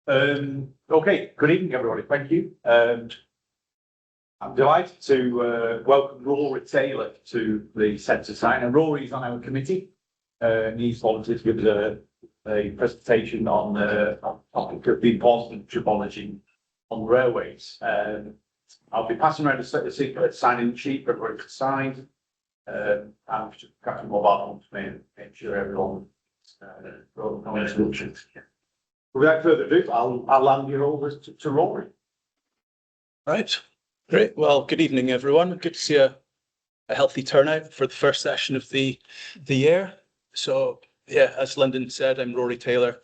Okay, good evening, everybody. Thank you. I'm delighted to welcome Rory Taylor to the centre site. And Rory's on our committee. He's volunteered to give us a presentation on the topic of the importance of tribology on railways. I'll be passing around a secret sign-in sheet for everyone to sign. I'm just catching mobile phones to make sure everyone no instructions. Without further ado, I'll hand you over to Rory. Right, great. Well, good evening, everyone. Good to see a healthy turnout for the first session of the year. So, yeah, as Lyndon said, I'm Rory Taylor.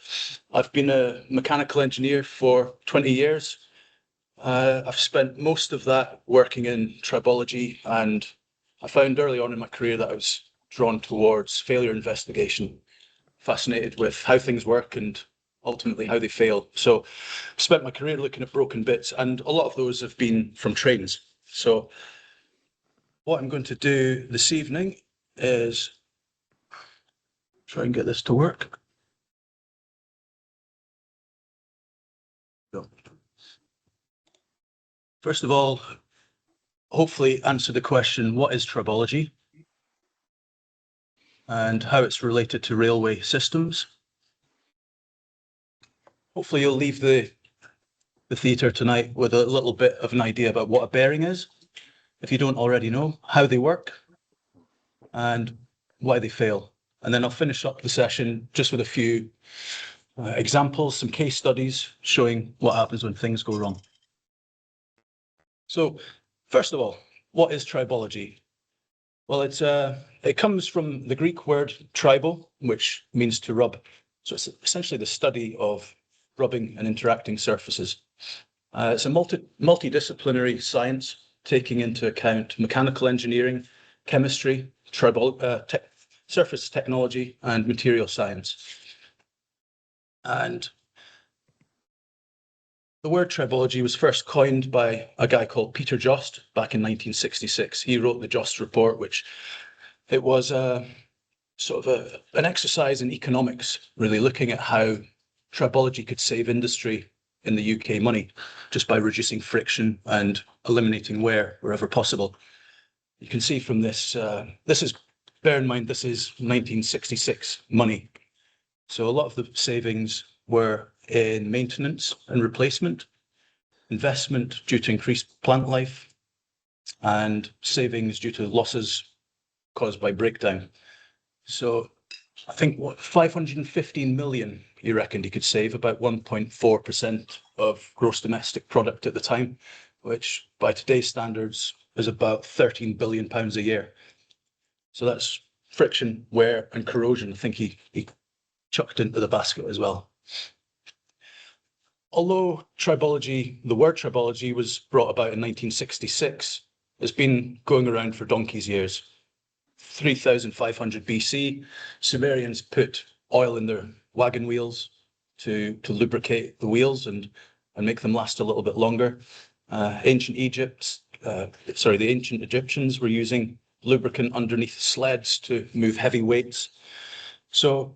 I've been a mechanical engineer for 20 years. I've spent most of that working in tribology, and I found early on in my career that I was drawn towards failure investigation, fascinated with how things work and ultimately how they fail. So I've spent my career looking at broken bits, and a lot of those have been from trains. So what I'm going to do this evening is try and get this to work. First of all, hopefully answer the question, what is tribology? And how it's related to railway systems. Hopefully you'll leave the theatre tonight with a little bit of an idea about what a bearing is, if you don't already know, how they work, and why they fail. And then I'll finish up the session just with a few examples, some case studies showing what happens when things go wrong. So, first of all, what is tribology? Well, it comes from the Greek word tribo, which means to rub. So it's essentially the study of rubbing and interacting surfaces. It's a multidisciplinary science taking into account mechanical engineering, chemistry, surface technology, and material science. And the word tribology was first coined by a guy called Peter Jost back in 1966. He wrote the Jost Report, which it was sort of an exercise in economics, really looking at how tribology could save industry in the UK money just by reducing friction and eliminating wear wherever possible. You can see from this, bear in mind, this is 1966 money. So a lot of the savings were in maintenance and replacement, investment due to increased plant life, and savings due to losses caused by breakdown. So I think 515 million, he reckoned he could save, about 1.4% of gross domestic product at the time, which by today's standards is about 13 billion pounds a year. So that's friction, wear, and corrosion. I think he chucked into the basket as well. Although tribology, the word tribology was brought about in 1966, it's been going around for donkey's years. 3500 BC, Sumerians put oil in their wagon wheels to lubricate the wheels and make them last a little bit longer. The ancient Egyptians were using lubricant underneath sleds to move heavy weights. So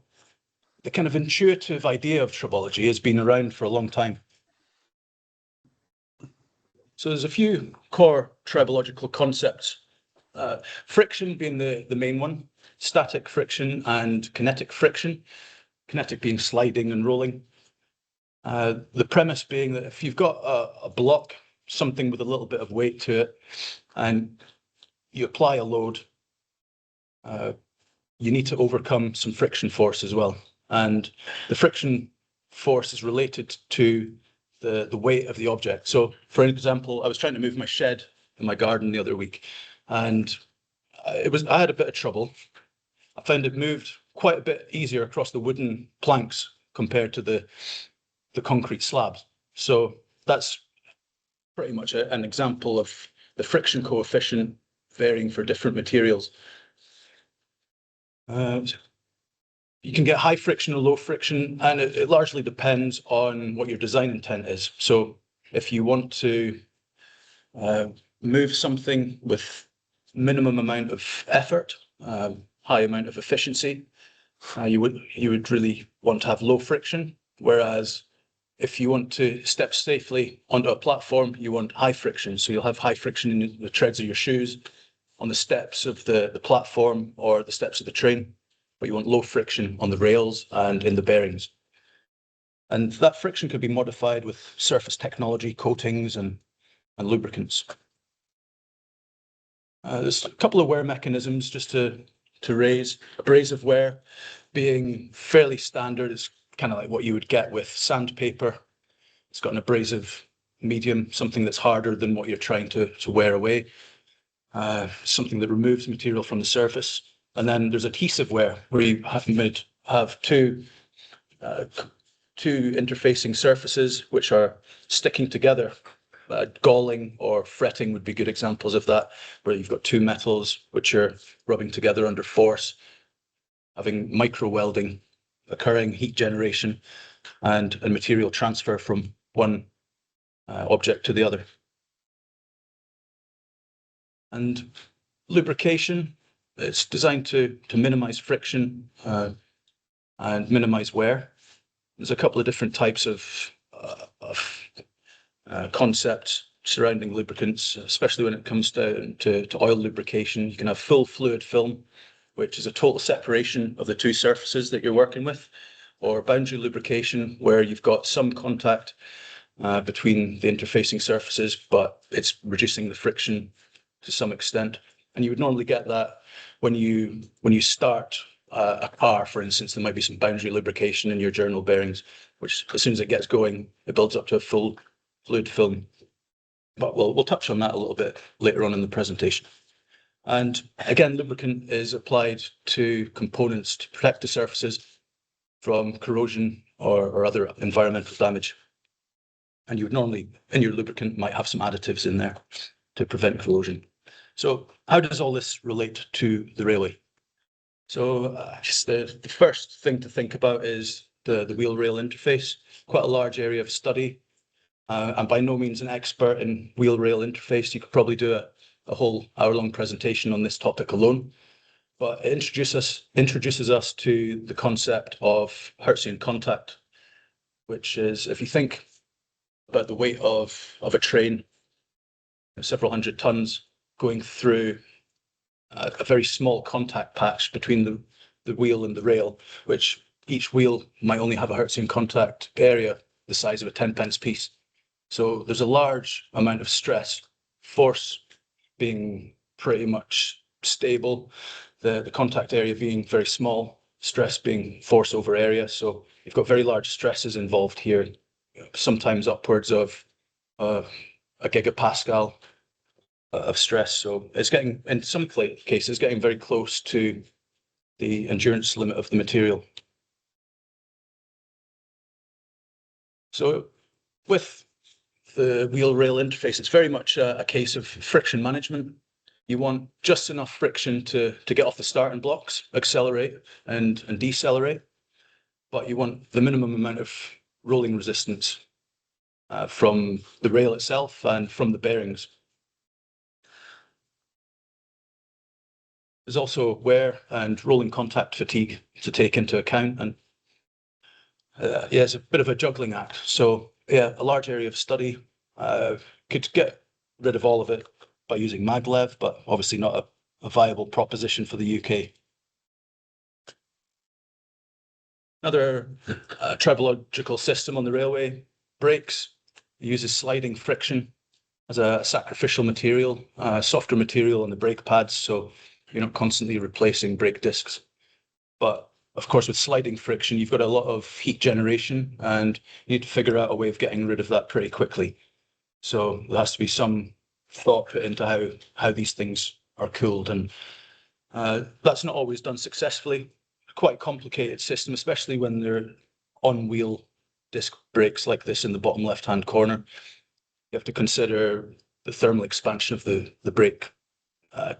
the kind of intuitive idea of tribology has been around for a long time. So there's a few core tribological concepts. Friction being the main one, static friction and kinetic friction, kinetic being sliding and rolling. The premise being that if you've got a block, something with a little bit of weight to it, and you apply a load, you need to overcome some friction force as well. And the friction force is related to the weight of the object. So, for example, I was trying to move my shed in my garden the other week, and I had a bit of trouble. I found it moved quite a bit easier across the wooden planks compared to the concrete slabs. So that's pretty much an example of the friction coefficient varying for different materials. You can get high friction or low friction, and it largely depends on what your design intent is. So if you want to move something with minimum amount of effort, high amount of efficiency, you would really want to have low friction. Whereas if you want to step safely onto a platform, you want high friction. So you'll have high friction in the treads of your shoes, on the steps of the platform or the steps of the train, but you want low friction on the rails and in the bearings. And that friction could be modified with surface technology, coatings and lubricants. There's a couple of wear mechanisms just to raise. Abrasive wear being fairly standard. It's kind of like what you would get with sandpaper. It's got an abrasive medium, something that's harder than what you're trying to wear away. Something that removes material from the surface. And then there's adhesive wear, where you have two interfacing surfaces which are sticking together. Galling or fretting would be good examples of that, where you've got two metals which are rubbing together under force, having micro welding occurring, heat generation, and material transfer from one object to the other. And lubrication, it's designed to minimize friction and minimize wear. There's a couple of different types of concepts surrounding lubricants, especially when it comes down to oil lubrication. You can have full fluid film, which is a total separation of the two surfaces that you're working with, or boundary lubrication, where you've got some contact between the interfacing surfaces, but it's reducing the friction to some extent. And you would normally get that when you start a car, for instance. There might be some boundary lubrication in your journal bearings, which as soon as it gets going, it builds up to a full fluid film. But we'll touch on that a little bit later on in the presentation. And again, lubricant is applied to components to protect the surfaces from corrosion or other environmental damage. And you would normally, in your lubricant, might have some additives in there to prevent corrosion. So how does all this relate to the railway? So just the first thing to think about is the wheel-rail interface, quite a large area of study. I'm by no means an expert in wheel-rail interface. You could probably do a whole hour-long presentation on this topic alone. But it introduces us to the concept of Hertzian contact, which is, if you think about the weight of a train, several hundred tons going through a very small contact patch between the wheel and the rail, which each wheel might only have a Hertzian contact area the size of a 10-pence piece. So there's a large amount of stress, force being pretty much stable, the contact area being very small, stress being force over area. So you've got very large stresses involved here, sometimes upwards of a gigapascal of stress. So it's getting, in some cases, getting very close to the endurance limit of the material. So with the wheel-rail interface, it's very much a case of friction management. You want just enough friction to get off the starting blocks, accelerate and decelerate, but you want the minimum amount of rolling resistance from the rail itself and from the bearings. There's also wear and rolling contact fatigue to take into account, and yeah, it's a bit of a juggling act. So yeah, a large area of study. Could get rid of all of it by using maglev, but obviously not a viable proposition for the UK. Another tribological system on the railway, brakes, uses sliding friction as a sacrificial material, softer material on the brake pads, so you're not constantly replacing brake discs. But of course, with sliding friction, you've got a lot of heat generation, and you need to figure out a way of getting rid of that pretty quickly. So there has to be some thought put into how these things are cooled, and that's not always done successfully. Quite a complicated system, especially when they're on-wheel disc brakes like this in the bottom left-hand corner. You have to consider the thermal expansion of the brake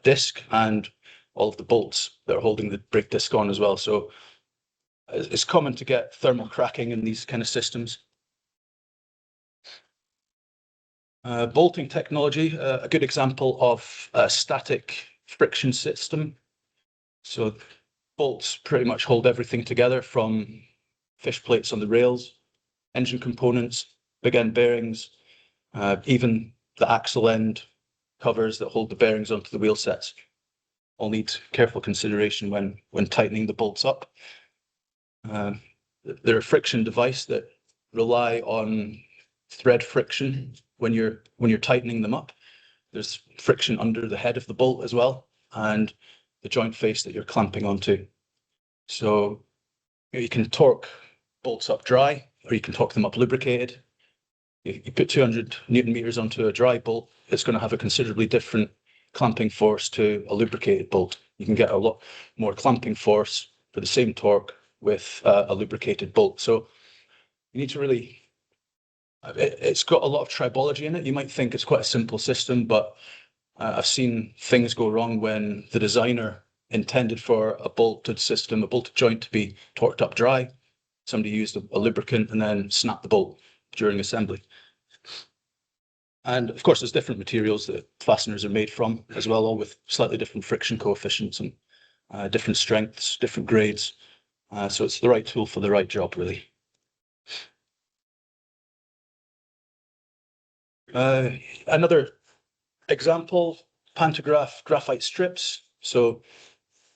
disc and all of the bolts that are holding the brake disc on as well. So it's common to get thermal cracking in these kind of systems. Bolting technology, a good example of a static friction system. So bolts pretty much hold everything together, from fish plates on the rails engine components, big end bearings, even the axle end covers that hold the bearings onto the wheel sets all need careful consideration when tightening the bolts up. They're a friction device that rely on thread friction when you're tightening them up. There's friction under the head of the bolt as well, and the joint face that you're clamping onto. So you can torque bolts up dry, or you can torque them up lubricated. You put 200 Newton meters onto a dry bolt, it's going to have a considerably different clamping force to a lubricated bolt. You can get a lot more clamping force for the same torque with a lubricated bolt. So you need to really, it's got a lot of tribology in it. You might think it's quite a simple system, but I've seen things go wrong when the designer intended for a bolted system, a bolted joint to be torqued up dry. Somebody used a lubricant and then snapped the bolt during assembly. And of course, there's different materials that fasteners are made from as well, all with slightly different friction coefficients and different strengths, different grades. So it's the right tool for the right job, really. Another example, pantograph graphite strips. So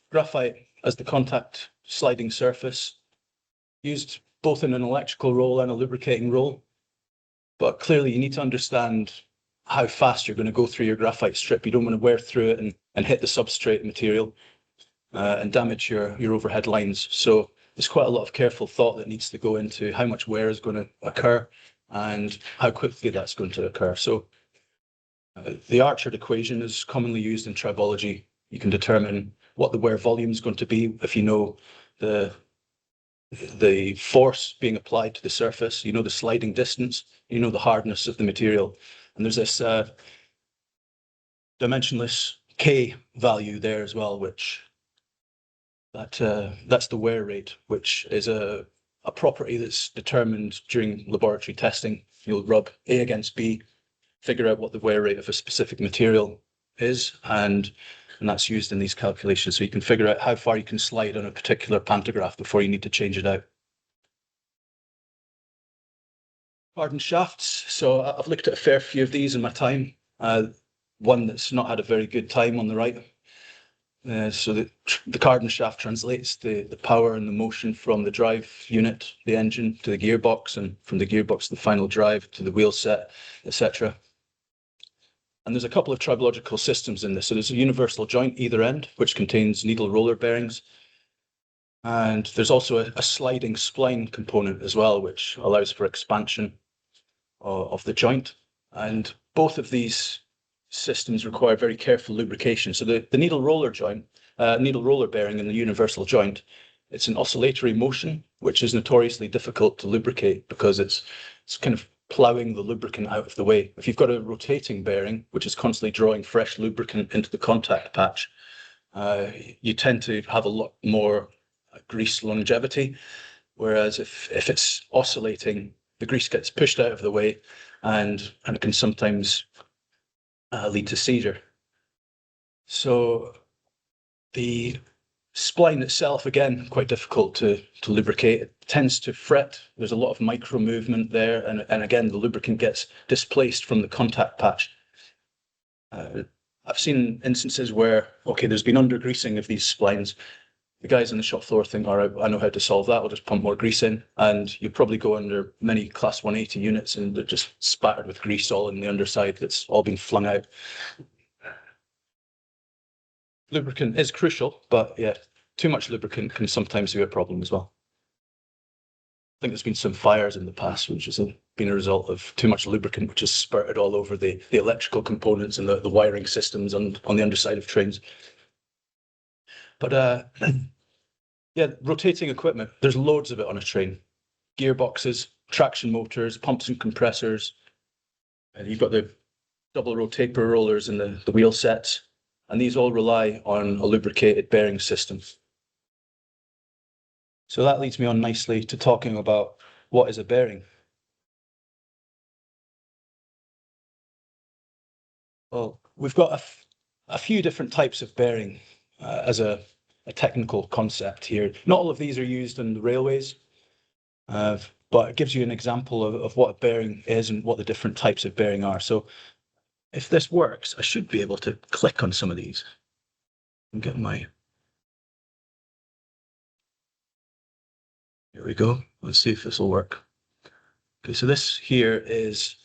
graphite as the contact sliding surface, used both in an electrical roll and a lubricating roll. But clearly you need to understand how fast you're going to go through your graphite strip. You don't want to wear through it and hit the substrate material and damage your overhead lines. So there's quite a lot of careful thought that needs to go into how much wear is going to occur and how quickly that's going to occur. So the Archer equation is commonly used in tribology. You can determine what the wear volume is going to be if you know the force being applied to the surface, you know the sliding distance, you know the hardness of the material. And there's this dimensionless K value there as well, which that's the wear rate, which is a property that's determined during laboratory testing. You'll rub A against B, figure out what the wear rate of a specific material is, and that's used in these calculations. So you can figure out how far you can slide on a particular pantograph before you need to change it out. Hardened shafts. So I've looked at a fair few of these in my time. One that's not had a very good time on the right. So the carbon shaft translates the power and the motion from the drive unit, the engine, to the gearbox, and from the gearbox to the final drive, to the wheel set, etc. And there's a couple of tribological systems in this. So there's a universal joint either end, which contains needle roller bearings. And there's also a sliding spline component as well, which allows for expansion of the joint. And both of these systems require very careful lubrication. So the needle roller bearing in the universal joint, it's an oscillatory motion, which is notoriously difficult to lubricate because it's kind of plowing the lubricant out of the way. If you've got a rotating bearing, which is constantly drawing fresh lubricant into the contact patch, you tend to have a lot more grease longevity. Whereas if it's oscillating, the grease gets pushed out of the way and it can sometimes lead to seizure. So the spline itself, again, quite difficult to lubricate. It tends to fret. There's a lot of micro movement there. And again, the lubricant gets displaced from the contact patch. I've seen instances where, okay, there's been under-greasing of these splines. The guys on the shop floor think, all right, I know how to solve that. I'll just pump more grease in. And you probably go under many Class 180 units and they're just spattered with grease all in the underside that's all been flung out. Lubricant is crucial, but yeah, too much lubricant can sometimes be a problem as well. I think there's been some fires in the past, which has been a result of too much lubricant, which is spurted all over the electrical components and the wiring systems on the underside of trains. But yeah, rotating equipment, there's loads of it on a train. Gearboxes, traction motors, pumps and compressors. And you've got the double row taper rollers and the wheel sets. And these all rely on a lubricated bearing system. So that leads me on nicely to talking about what is a bearing. Well, we've got a few different types of bearing as a technical concept here. Not all of these are used in the railways. but it gives you an example of what a bearing is and what the different types of bearing are. So if this works, I should be able to click on some of these and get my... Here we go. Let's see if this will work. Okay, so this here is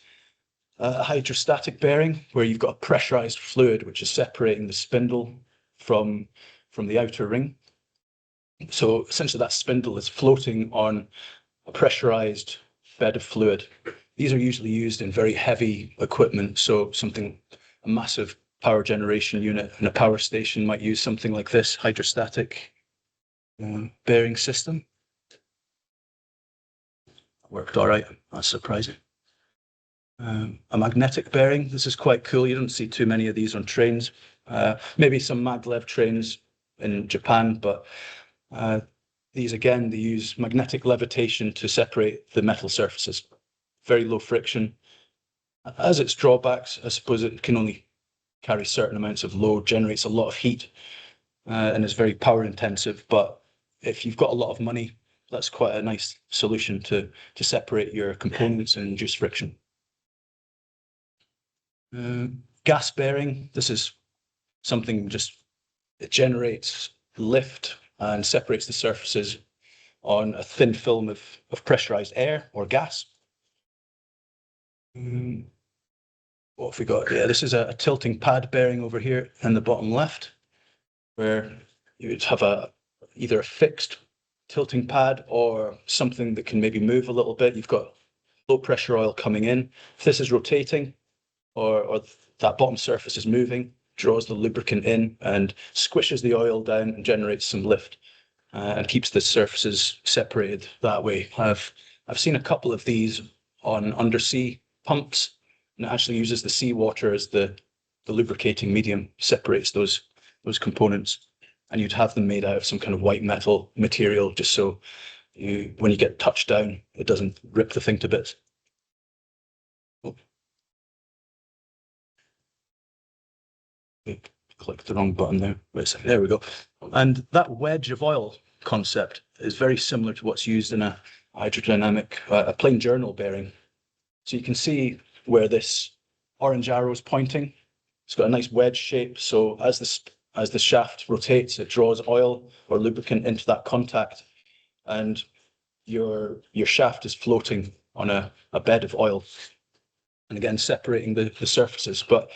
a hydrostatic bearing where you've got a pressurized fluid which is separating the spindle from the outer ring. So essentially that spindle is floating on a pressurized bed of fluid. These are usually used in very heavy equipment, so a massive power generation unit and a power station might use something like this hydrostatic bearing system. Worked all right, that's surprising. A magnetic bearing, this is quite cool. You don't see too many of these on trains. Maybe some maglev trains in Japan, but these again, they use magnetic levitation to separate the metal surfaces. Very low friction. As its drawbacks, I suppose it can only carry certain amounts of load, generates a lot of heat, and is very power intensive. But if you've got a lot of money, that's quite a nice solution to separate your components and reduce friction. Gas bearing, this is something it generates lift and separates the surfaces on a thin film of pressurized air or gas. What have we got? Yeah, this is a tilting pad bearing over here in the bottom left, where you would have either a fixed tilting pad or something that can maybe move a little bit. You've got low pressure oil coming in. If this is rotating or that bottom surface is moving, draws the lubricant in and squishes the oil down and generates some lift and keeps the surfaces separated that way. I've seen a couple of these on undersea pumps, and it actually uses the seawater as the lubricating medium, separates those components, and you'd have them made out of some kind of white metal material, just so when you get touched down, it doesn't rip the thing to bits. Oh. Click the wrong button there. Wait a second. There we go. And that wedge of oil concept is very similar to what's used in a hydrodynamic, a plain journal bearing. So you can see where this orange arrow is pointing. It's got a nice wedge shape. So as the shaft rotates, it draws oil or lubricant into that contact, and your shaft is floating on a bed of oil, and again separating the surfaces. But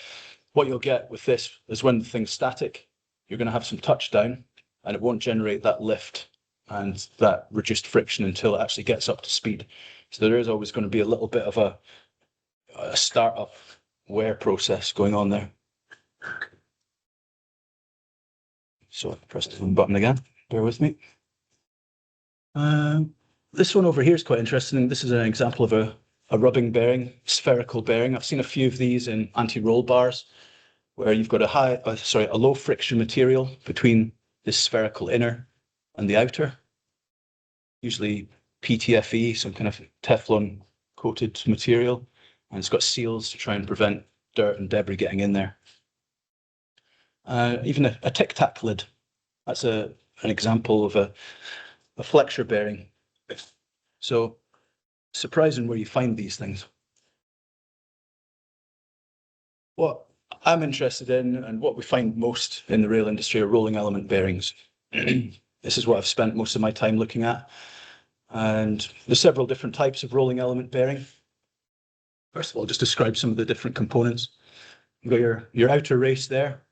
what you'll get with this is when the thing's static, you're going to have some touchdown, and it won't generate that lift and that reduced friction until it actually gets up to speed. So there is always going to be a little bit of a startup wear process going on there. So I press the button again, bear with me. This one over here is quite interesting. This is an example of a rubbing bearing, spherical bearing. I've seen a few of these in anti-roll bars, where you've got a low friction material between this spherical inner and the outer, usually PTFE, some kind of Teflon coated material, and it's got seals to try and prevent dirt and debris getting in there. Even a Tic Tac lid, that's an example of a flexure bearing. So surprising where you find these things. What I'm interested in, and what we find most in the rail industry, are rolling element bearings. This is what I've spent most of my time looking at. And there's several different types of rolling element bearing. First of all, just describe some of the different components. You've got your outer race there,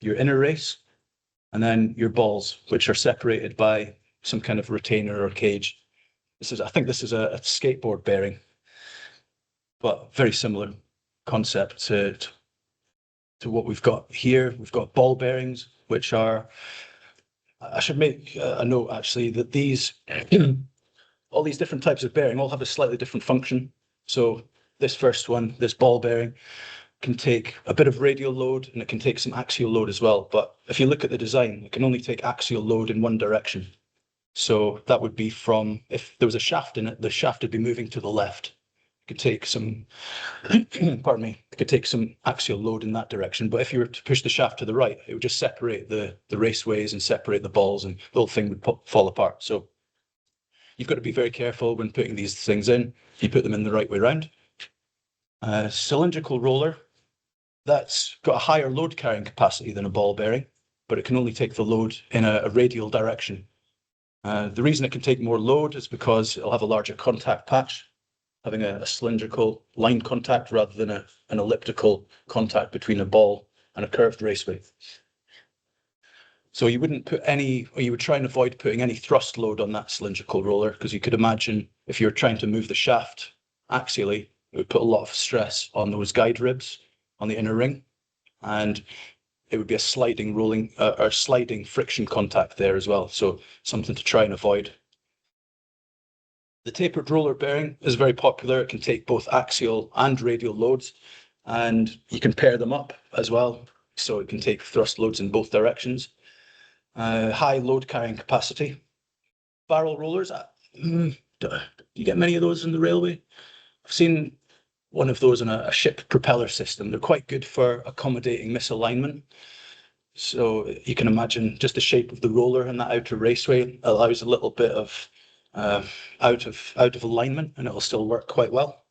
your inner race, and then your balls, which are separated by some kind of retainer or cage. I think this is a skateboard bearing, but very similar concept to what we've got here. We've got ball bearings, which are, I should make a note actually, that all these different types of bearing all have a slightly different function. So this first one, this ball bearing, can take a bit of radial load and it can take some axial load as well. But if you look at the design, it can only take axial load in one direction. So that would be if there was a shaft in it, the shaft would be moving to the left. It could take some, pardon me, it could take some axial load in that direction. But if you were to push the shaft to the right, it would just separate the raceways and separate the balls, and the whole thing would fall apart. So you've got to be very careful when putting these things in. You put them in the right way round. Cylindrical roller, that's got a higher load carrying capacity than a ball bearing, but it can only take the load in a radial direction. The reason it can take more load is because it'll have a larger contact patch, having a cylindrical line contact rather than an elliptical contact between a ball and a curved raceway. So you wouldn't put any, or you would try and avoid putting any thrust load on that cylindrical roller, because you could imagine if you're trying to move the shaft axially, it would put a lot of stress on those guide ribs on the inner ring, and it would be a sliding rolling or sliding friction contact there as well. So something to try and avoid. The tapered roller bearing is very popular. It can take both axial and radial loads, and you can pair them up as well. So it can take thrust loads in both directions. High load carrying capacity. Barrel rollers, do you get many of those in the railway? I've seen one of those in a ship propeller system. They're quite good for accommodating misalignment. So you can imagine just the shape of the roller and that outer raceway allows a little bit of out of alignment, and it'll still work quite well.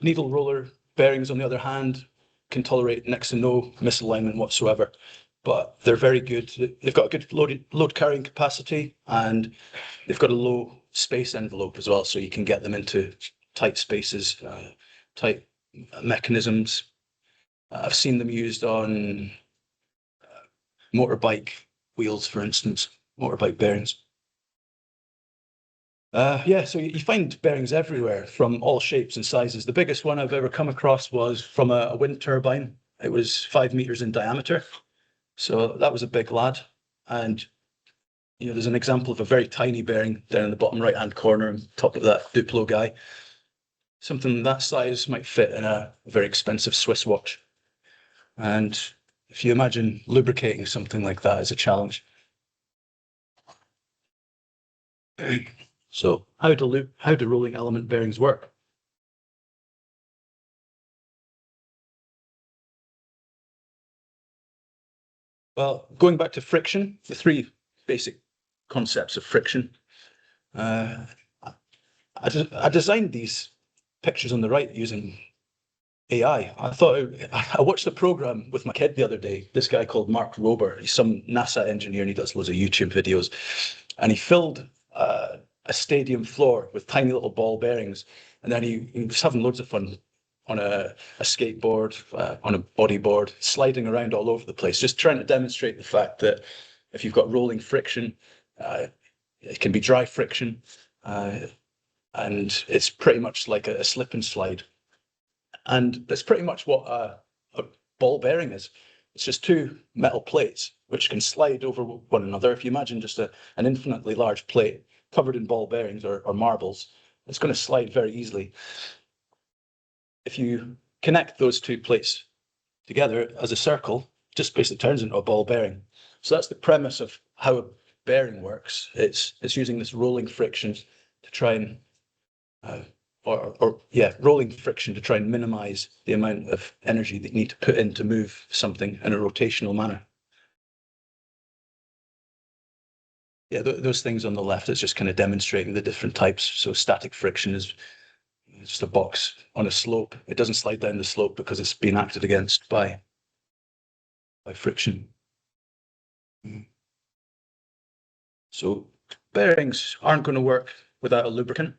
Needle roller bearings, on the other hand, can tolerate next to no misalignment whatsoever, but they're very good. They've got a good load carrying capacity, and they've got a low space envelope as well, so you can get them into tight spaces, tight mechanisms. I've seen them used on motorbike wheels, for instance, motorbike bearings. Yeah, so you find bearings everywhere from all shapes and sizes. The biggest one I've ever come across was from a wind turbine. It was 5 meters in diameter. So that was a big lad. And there's an example of a very tiny bearing down in the bottom right-hand corner on top of that Duplo guy. Something that size might fit in a very expensive Swiss watch. And if you imagine lubricating something like that is a challenge. So how do rolling element bearings work? Well, going back to friction, the three basic concepts of friction. I designed these pictures on the right using AI. I watched a program with my kid the other day. This guy called Mark Rober. He's some NASA engineer and he does loads of YouTube videos. And he filled a stadium floor with tiny little ball bearings. And then he was having loads of fun on a skateboard, on a bodyboard, sliding around all over the place, just trying to demonstrate the fact that if you've got rolling friction, it can be dry friction, and it's pretty much like a slip and slide. And that's pretty much what a ball bearing is. It's just two metal plates which can slide over one another. If you imagine just an infinitely large plate covered in ball bearings or marbles, it's going to slide very easily. If you connect those two plates together as a circle, just basically turns into a ball bearing. So that's the premise of how a bearing works. It's using this rolling friction to try and rolling friction to try and minimize the amount of energy that you need to put in to move something in a rotational manner. Yeah, those things on the left is just kind of demonstrating the different types. So static friction is just a box on a slope. It doesn't slide down the slope because it's being acted against by friction. So bearings aren't going to work without a lubricant.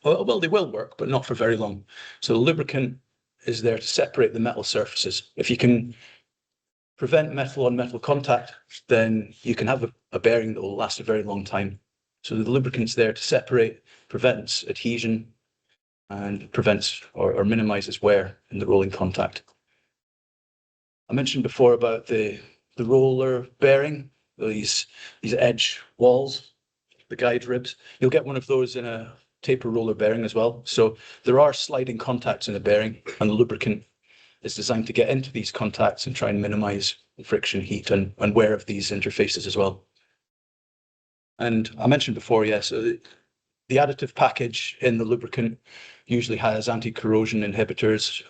Well, they will work, but not for very long. So the lubricant is there to separate the metal surfaces. If you can prevent metal on metal contact, then you can have a bearing that will last a very long time. So the lubricant's there to separate, prevents adhesion, and prevents or minimizes wear in the rolling contact. I mentioned before about the roller bearing, these edge walls, the guide ribs. You'll get one of those in a taper roller bearing as well. So there are sliding contacts in a bearing, and the lubricant is designed to get into these contacts and try and minimize friction, heat, and wear of these interfaces as well. And I mentioned before, yes, the additive package in the lubricant usually has anti-corrosion inhibitors,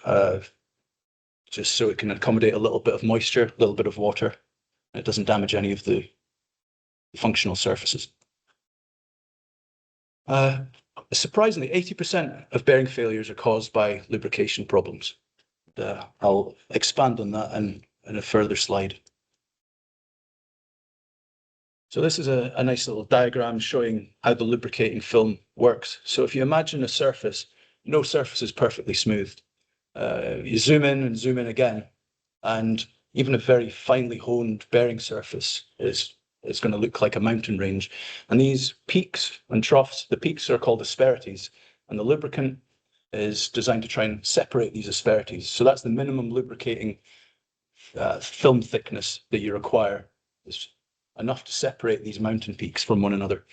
just so it can accommodate a little bit of moisture, a little bit of water. It doesn't damage any of the functional surfaces. Surprisingly, 80% of bearing failures are caused by lubrication problems. I'll expand on that in a further slide. So this is a nice little diagram showing how the lubricating film works. So if you imagine a surface, no surface is perfectly smooth. You zoom in and zoom in again, and even a very finely honed bearing surface is going to look like a mountain range. And these peaks and troughs, the peaks are called asperities, and the lubricant is designed to try and separate these asperities. So that's the minimum lubricating film thickness that you require. It's enough to separate these mountain peaks from one another.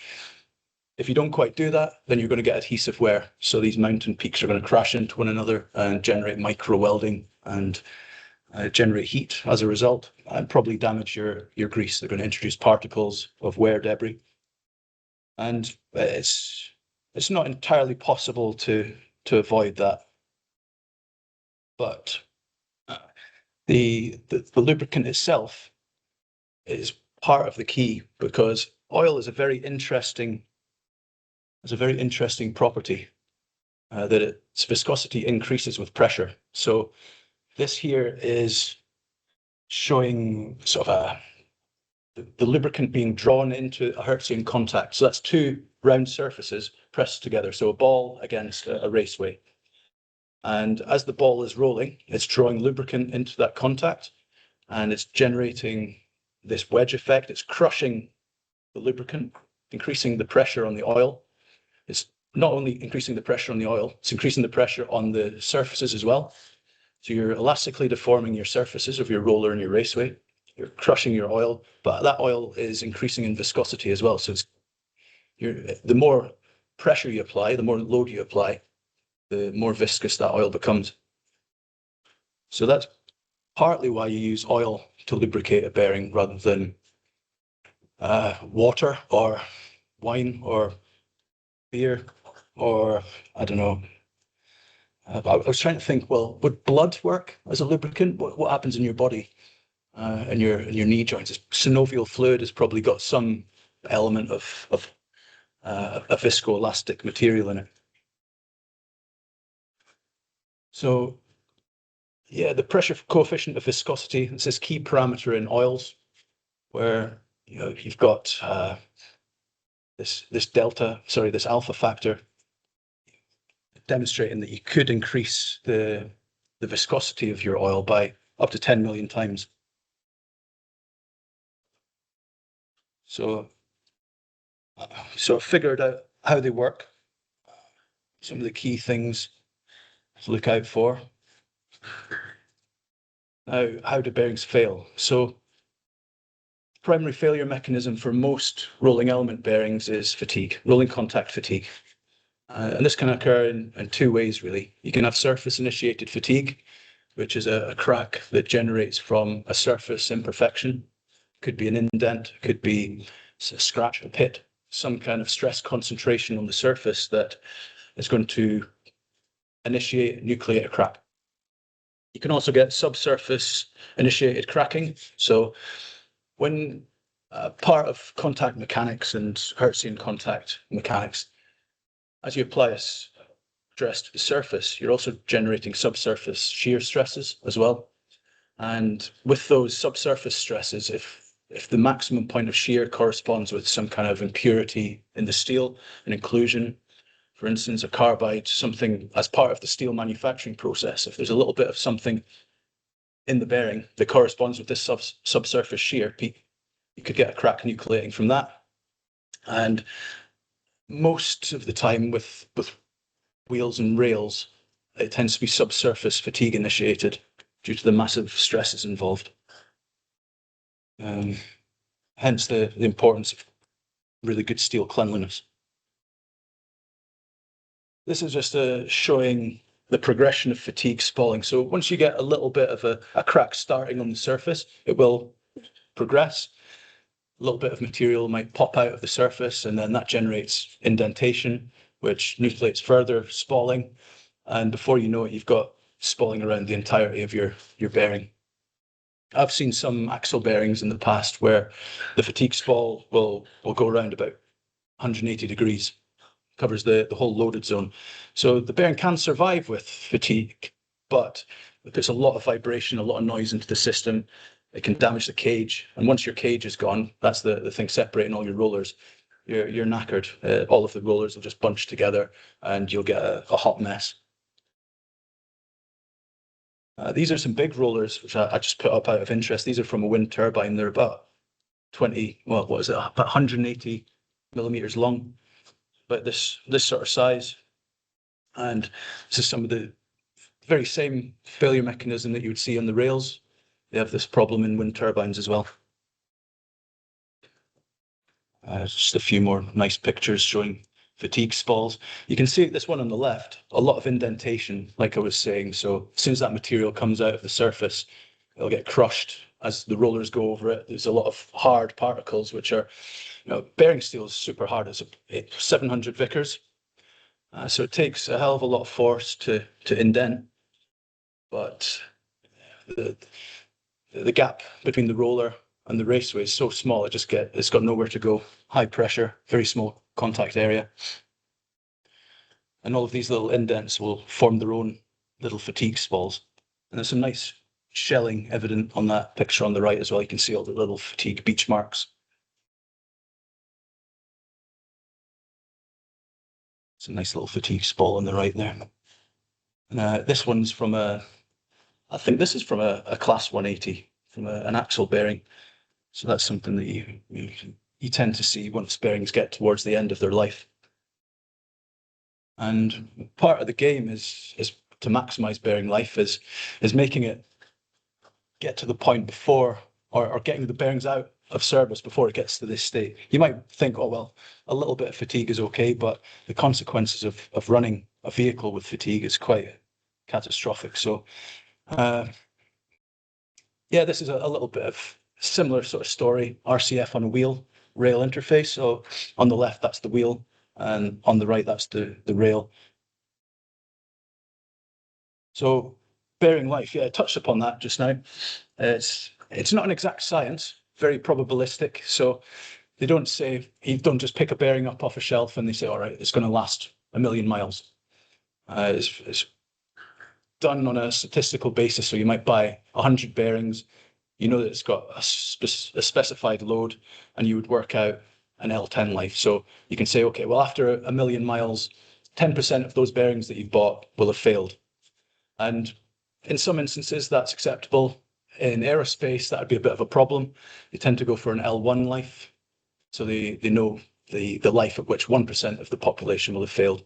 If you don't quite do that, then you're going to get adhesive wear. So these mountain peaks are going to crash into one another and generate micro welding and generate heat as a result, and probably damage your grease. They're going to introduce particles of wear debris. And it's not entirely possible to avoid that. But the lubricant itself is part of the key, because oil is a very interesting property that its viscosity increases with pressure. So this here is showing sort of the lubricant being drawn into a Hertzian contact. So that's two round surfaces pressed together. So a ball against a raceway. And as the ball is rolling, it's drawing lubricant into that contact, and it's generating this wedge effect. It's crushing the lubricant, increasing the pressure on the oil. It's not only increasing the pressure on the oil, it's increasing the pressure on the surfaces as well. So you're elastically deforming your surfaces of your roller and your raceway. You're crushing your oil, but that oil is increasing in viscosity as well. So the more pressure you apply, the more load you apply, the more viscous that oil becomes. So that's partly why you use oil to lubricate a bearing rather than water or wine or beer or, I don't know. I was trying to think, well, would blood work as a lubricant? What happens in your body and your knee joints? Synovial fluid has probably got some element of a viscoelastic material in it. So yeah, the pressure coefficient of viscosity is this key parameter in oils, where you've got this alpha factor, demonstrating that you could increase the viscosity of your oil by up to 10 million times. So I've figured out how they work, some of the key things to look out for. Now, how do bearings fail? So primary failure mechanism for most rolling element bearings is fatigue, rolling contact fatigue. And this can occur in two ways, really. You can have surface-initiated fatigue, which is a crack that generates from a surface imperfection. Could be an indent, could be a scratch, a pit, some kind of stress concentration on the surface that is going to initiate, nucleate a crack. You can also get subsurface initiated cracking. So when part of contact mechanics and Hertzian contact mechanics, as you apply a stress to the surface, you're also generating subsurface shear stresses as well. And with those subsurface stresses, if the maximum point of shear corresponds with some kind of impurity in the steel, an inclusion, for instance, a carbide, something as part of the steel manufacturing process, if there's a little bit of something in the bearing that corresponds with this subsurface shear peak, you could get a crack nucleating from that. And most of the time with wheels and rails, it tends to be subsurface fatigue initiated due to the massive stresses involved. Hence the importance of really good steel cleanliness. This is just showing the progression of fatigue spalling. So once you get a little bit of a crack starting on the surface, it will progress. A little bit of material might pop out of the surface, and then that generates indentation, which nucleates further, spalling. And before you know it, you've got spalling around the entirety of your bearing. I've seen some axle bearings in the past where the fatigue spall will go around about 180 degrees. covers the whole loaded zone. So the bearing can survive with fatigue, but it puts a lot of vibration, a lot of noise into the system. It can damage the cage. And once your cage is gone, that's the thing separating all your rollers. You're knackered. All of the rollers will just bunch together and you'll get a hot mess. These are some big rollers, which I just put up out of interest. These are from a wind turbine. They're about 20, well, what is it? About 180 millimeters long, but this sort of size. And this is some of the very same failure mechanism that you would see on the rails. They have this problem in wind turbines as well. Just a few more nice pictures showing fatigue spalls. You can see this one on the left, a lot of indentation, like I was saying. So as soon as that material comes out of the surface, it'll get crushed as the rollers go over it. There's a lot of hard particles, which are, bearing steel is super hard. It's 700 Vickers. So it takes a hell of a lot of force to indent. But the gap between the roller and the raceway is so small, it's got nowhere to go. High pressure, very small contact area. And all of these little indents will form their own little fatigue spalls. And there's some nice shelling evident on that picture on the right as well. You can see all the little fatigue beach marks. It's a nice little fatigue spall on the right there. And this one's from I think this is from a class 180, from an axle bearing. So that's something that you tend to see once bearings get towards the end of their life. And part of the game is to maximize bearing life is making it get to the point before, or getting the bearings out of service before it gets to this state. You might think, oh, well, a little bit of fatigue is okay, but the consequences of running a vehicle with fatigue is quite catastrophic. So, yeah, this is a little bit of similar sort of story. RCF on a wheel, rail interface. So on the left, that's the wheel, and on the right, that's the rail. So bearing life, yeah, I touched upon that just now. It's not an exact science, very probabilistic. So they don't say, you don't just pick a bearing up off a shelf and they say, all right, it's going to last 1,000,000 miles. It's done on a statistical basis. So you might buy 100 bearings, you know that it's got a specified load, and you would work out an L10 life. So you can say, okay, well, after 1,000,000 miles, 10% of those bearings that you've bought will have failed. And in some instances, that's acceptable. In aerospace, that would be a bit of a problem. They tend to go for an L1 life. So they know the life at which 1% of the population will have failed.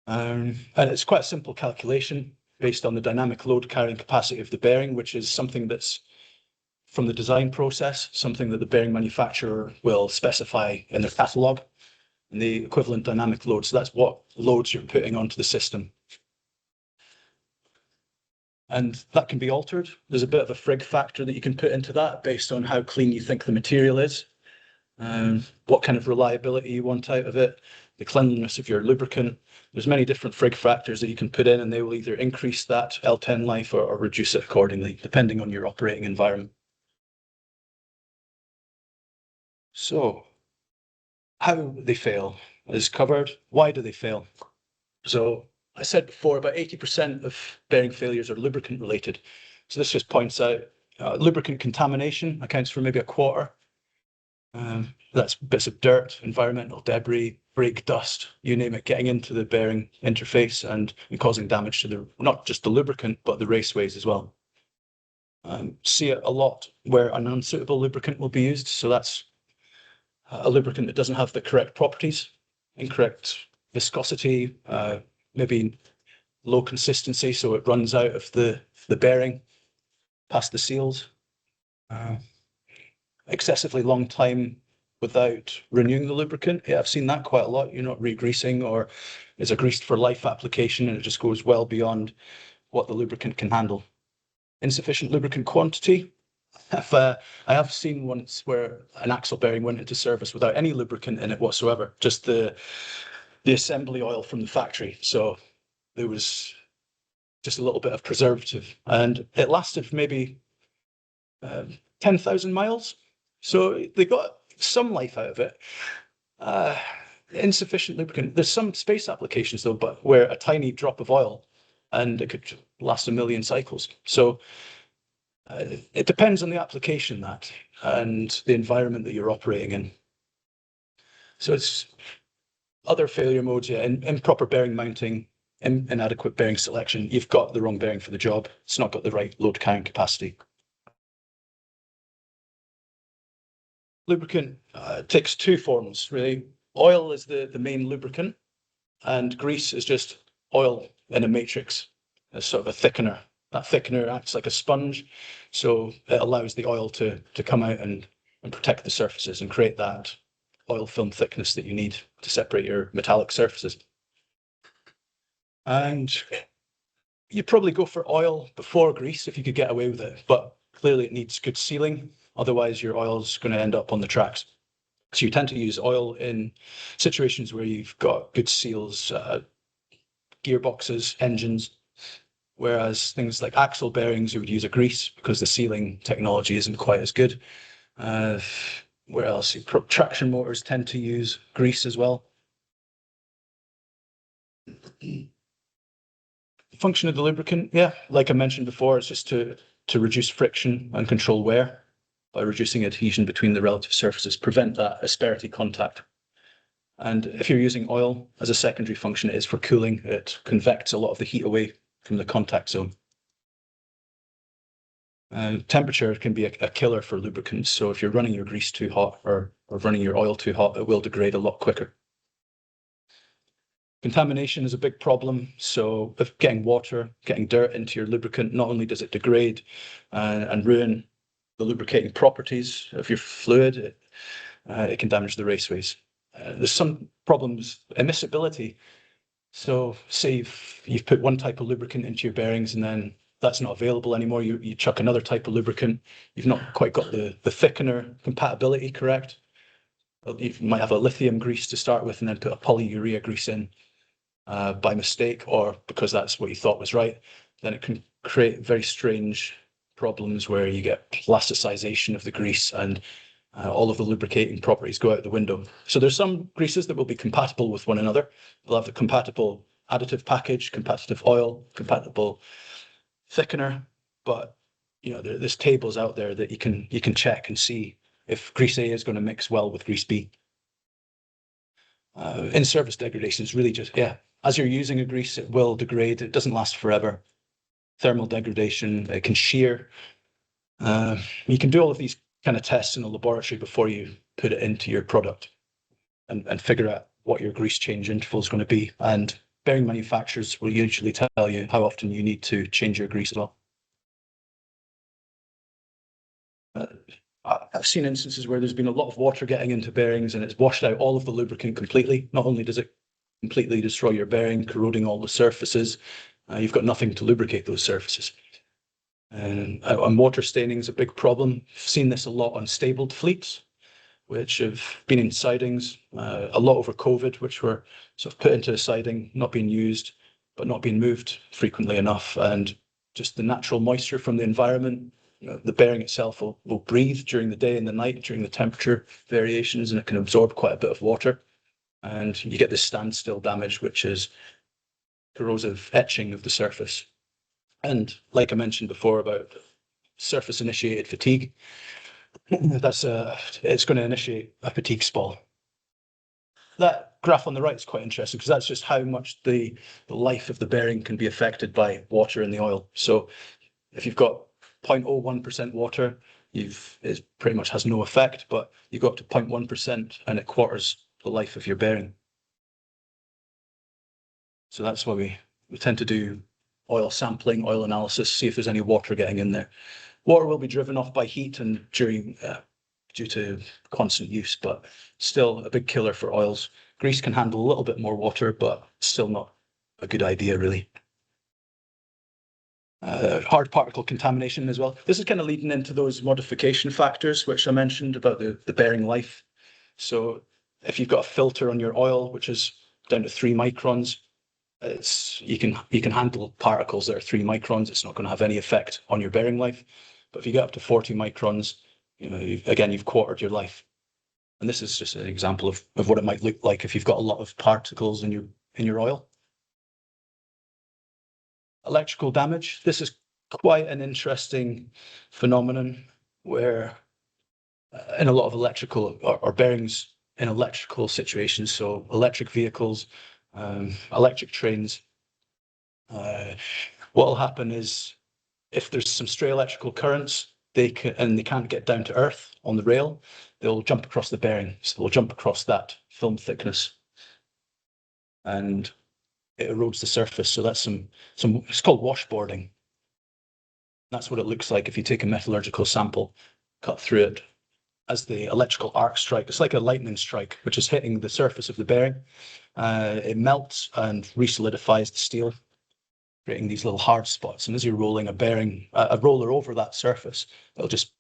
And it's quite a simple calculation based on the dynamic load carrying capacity of the bearing, which is something that's from the design process, something that the bearing manufacturer will specify in their catalogue, and the equivalent dynamic load. So that's what loads you're putting onto the system. And that can be altered. There's a bit of a frig factor that you can put into that based on how clean you think the material is, what kind of reliability you want out of it, the cleanliness of your lubricant. There's many different frig factors that you can put in, and they will either increase that L10 life or reduce it accordingly, depending on your operating environment. So how they fail is covered. Why do they fail? So I said before, about 80% of bearing failures are lubricant related. So this just points out lubricant contamination accounts for maybe a quarter. That's bits of dirt, environmental debris, brake dust, you name it, getting into the bearing interface and causing damage to not just the lubricant, but the raceways as well. See it a lot where an unsuitable lubricant will be used. So that's a lubricant that doesn't have the correct properties, incorrect viscosity, maybe low consistency, so it runs out of the bearing past the seals. Excessively long time without renewing the lubricant. Yeah, I've seen that quite a lot. You're not re-greasing, or it's a greased for life application and it just goes well beyond what the lubricant can handle. Insufficient lubricant quantity. I have seen once where an axle bearing went into service without any lubricant in it whatsoever, just the assembly oil from the factory. So there was just a little bit of preservative, and it lasted maybe 10,000 miles. So they got some life out of it. insufficient lubricant. There's some space applications though, but where a tiny drop of oil and it could last 1,000,000 cycles. So it depends on the application and the environment that you're operating in. So it's other failure modes, yeah, improper bearing mounting, inadequate bearing selection. You've got the wrong bearing for the job. It's not got the right load carrying capacity. Lubricant takes two forms, really. Oil is the main lubricant, and grease is just oil in a matrix, as sort of a thickener. That thickener acts like a sponge, so it allows the oil to come out and protect the surfaces and create that oil film thickness that you need to separate your metallic surfaces. And you'd probably go for oil before grease if you could get away with it, but clearly it needs good sealing, otherwise your oil's going to end up on the tracks. So you tend to use oil in situations where you've got good seals, gearboxes, engines, whereas things like axle bearings, you would use a grease because the sealing technology isn't quite as good. Where else? Traction motors tend to use grease as well. Function of the lubricant, yeah, like I mentioned before, it's just to reduce friction and control wear by reducing adhesion between the relative surfaces, prevent that asperity contact. And if you're using oil as a secondary function, it is for cooling. It convects a lot of the heat away from the contact zone. Temperature can be a killer for lubricants. So if you're running your grease too hot or running your oil too hot, it will degrade a lot quicker. Contamination is a big problem. So if getting water, getting dirt into your lubricant, not only does it degrade and ruin the lubricating properties of your fluid, it can damage the raceways. There's some problems, immiscibility. So say you've put one type of lubricant into your bearings and then that's not available anymore. You chuck another type of lubricant. You've not quite got the thickener compatibility correct. You might have a lithium grease to start with and then put a polyurea grease in by mistake or because that's what you thought was right. Then it can create very strange problems where you get plasticization of the grease and all of the lubricating properties go out the window. So there's some greases that will be compatible with one another. They'll have the compatible additive package, compatible oil, compatible thickener, but there's tables out there that you can check and see if grease A is going to mix well with grease B. In-service degradation is really just, as you're using a grease, it will degrade. It doesn't last forever. Thermal degradation, it can shear. You can do all of these kind of tests in a laboratory before you put it into your product and figure out what your grease change interval is going to be. And bearing manufacturers will usually tell you how often you need to change your grease as well. I've seen instances where there's been a lot of water getting into bearings and it's washed out all of the lubricant completely. Not only does it completely destroy your bearing, corroding all the surfaces, you've got nothing to lubricate those surfaces. And water staining is a big problem. I've seen this a lot on stabled fleets, which have been in sidings, a lot over COVID, which were sort of put into a siding, not being used, but not being moved frequently enough. And just the natural moisture from the environment, the bearing itself will breathe during the day and the night during the temperature variations, and it can absorb quite a bit of water. And you get this standstill damage, which is corrosive etching of the surface. And like I mentioned before about surface-initiated fatigue, it's going to initiate a fatigue spall. That graph on the right is quite interesting because that's just how much the life of the bearing can be affected by water in the oil. So if you've got 0.01% water, it pretty much has no effect, but you go up to 0.1% and it quarters the life of your bearing. So that's why we tend to do oil sampling, oil analysis, see if there's any water getting in there. Water will be driven off by heat and due to constant use, but still a big killer for oils. Grease can handle a little bit more water, but still not a good idea, really. Hard particle contamination as well. This is kind of leading into those modification factors, which I mentioned about the bearing life. So if you've got a filter on your oil, which is down to 3 microns, you can handle particles that are 3 microns. It's not going to have any effect on your bearing life. But if you get up to 40 microns, again, you've quartered your life. And this is just an example of what it might look like if you've got a lot of particles in your oil. Electrical damage. This is quite an interesting phenomenon where in a lot of electrical or bearings in electrical situations, so electric vehicles, electric trains, what will happen is if there's some stray electrical currents, they can't get down to earth on the rail, they'll jump across the bearing. So they'll jump across that film thickness and it erodes the surface. So that's it's called washboarding. That's what it looks like if you take a metallurgical sample, cut through it as the electrical arc strike. It's like a lightning strike, which is hitting the surface of the bearing. It melts and resolidifies the steel, creating these little hard spots. And as you're rolling a roller over that surface, it'll just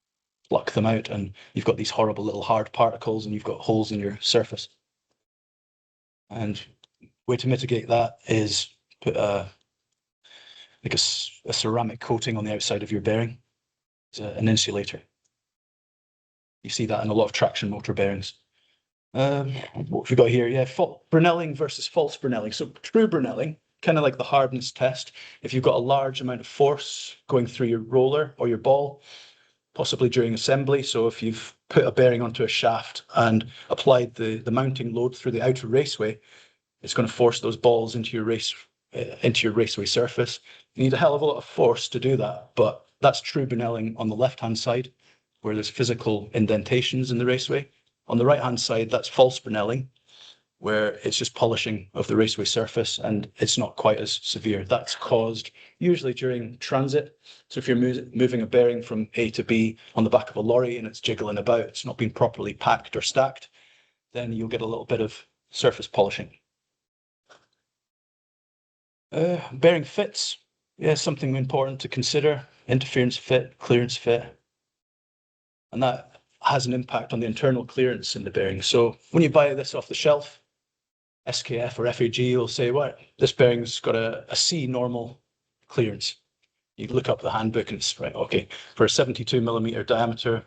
pluck them out, and you've got these horrible little hard particles, and you've got holes in your surface. And way to mitigate that is put like a ceramic coating on the outside of your bearing. It's an insulator. You see that in a lot of traction motor bearings. What have we got here? Yeah, Brinelling versus false Brinelling. So true Brinelling, kind of like the hardness test. If you've got a large amount of force going through your roller or your ball, possibly during assembly. So if you've put a bearing onto a shaft and applied the mounting load through the outer raceway, it's going to force those balls into your raceway surface. You need a hell of a lot of force to do that, but that's true Brinelling on the left-hand side, where there's physical indentations in the raceway. On the right-hand side, that's false Brinelling, where it's just polishing of the raceway surface and it's not quite as severe. That's caused usually during transit. So if you're moving a bearing from A to B on the back of a lorry and it's jiggling about, it's not been properly packed or stacked, then you'll get a little bit of surface polishing. Bearing fits, yeah, something important to consider. Interference fit, clearance fit. And that has an impact on the internal clearance in the bearing. So when you buy this off the shelf, SKF or FAG will say, well, this bearing's got a C normal clearance. You look up the handbook and it's right, okay, for a 72mm diameter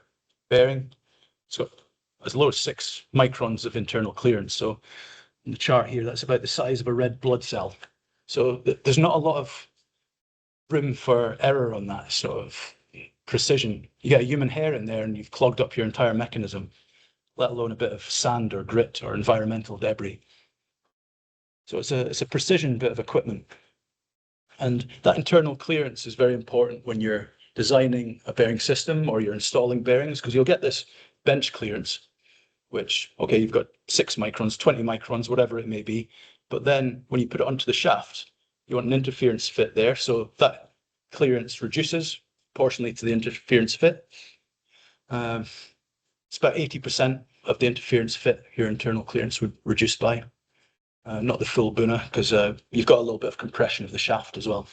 bearing, it's got as low as 6 microns of internal clearance. So in the chart here, that's about the size of a red blood cell. So there's not a lot of room for error on that sort of precision. You get a human hair in there and you've clogged up your entire mechanism, let alone a bit of sand or grit or environmental debris. So it's a precision bit of equipment. And that internal clearance is very important when you're designing a bearing system or you're installing bearings, because you'll get this bench clearance, which, okay, you've got 6 microns, 20 microns, whatever it may be. But then when you put it onto the shaft, you want an interference fit there. So that clearance reduces proportionally to the interference fit. It's about 80% of the interference fit your internal clearance would reduce by. Not the full Buna, because you've got a little bit of compression of the shaft as well.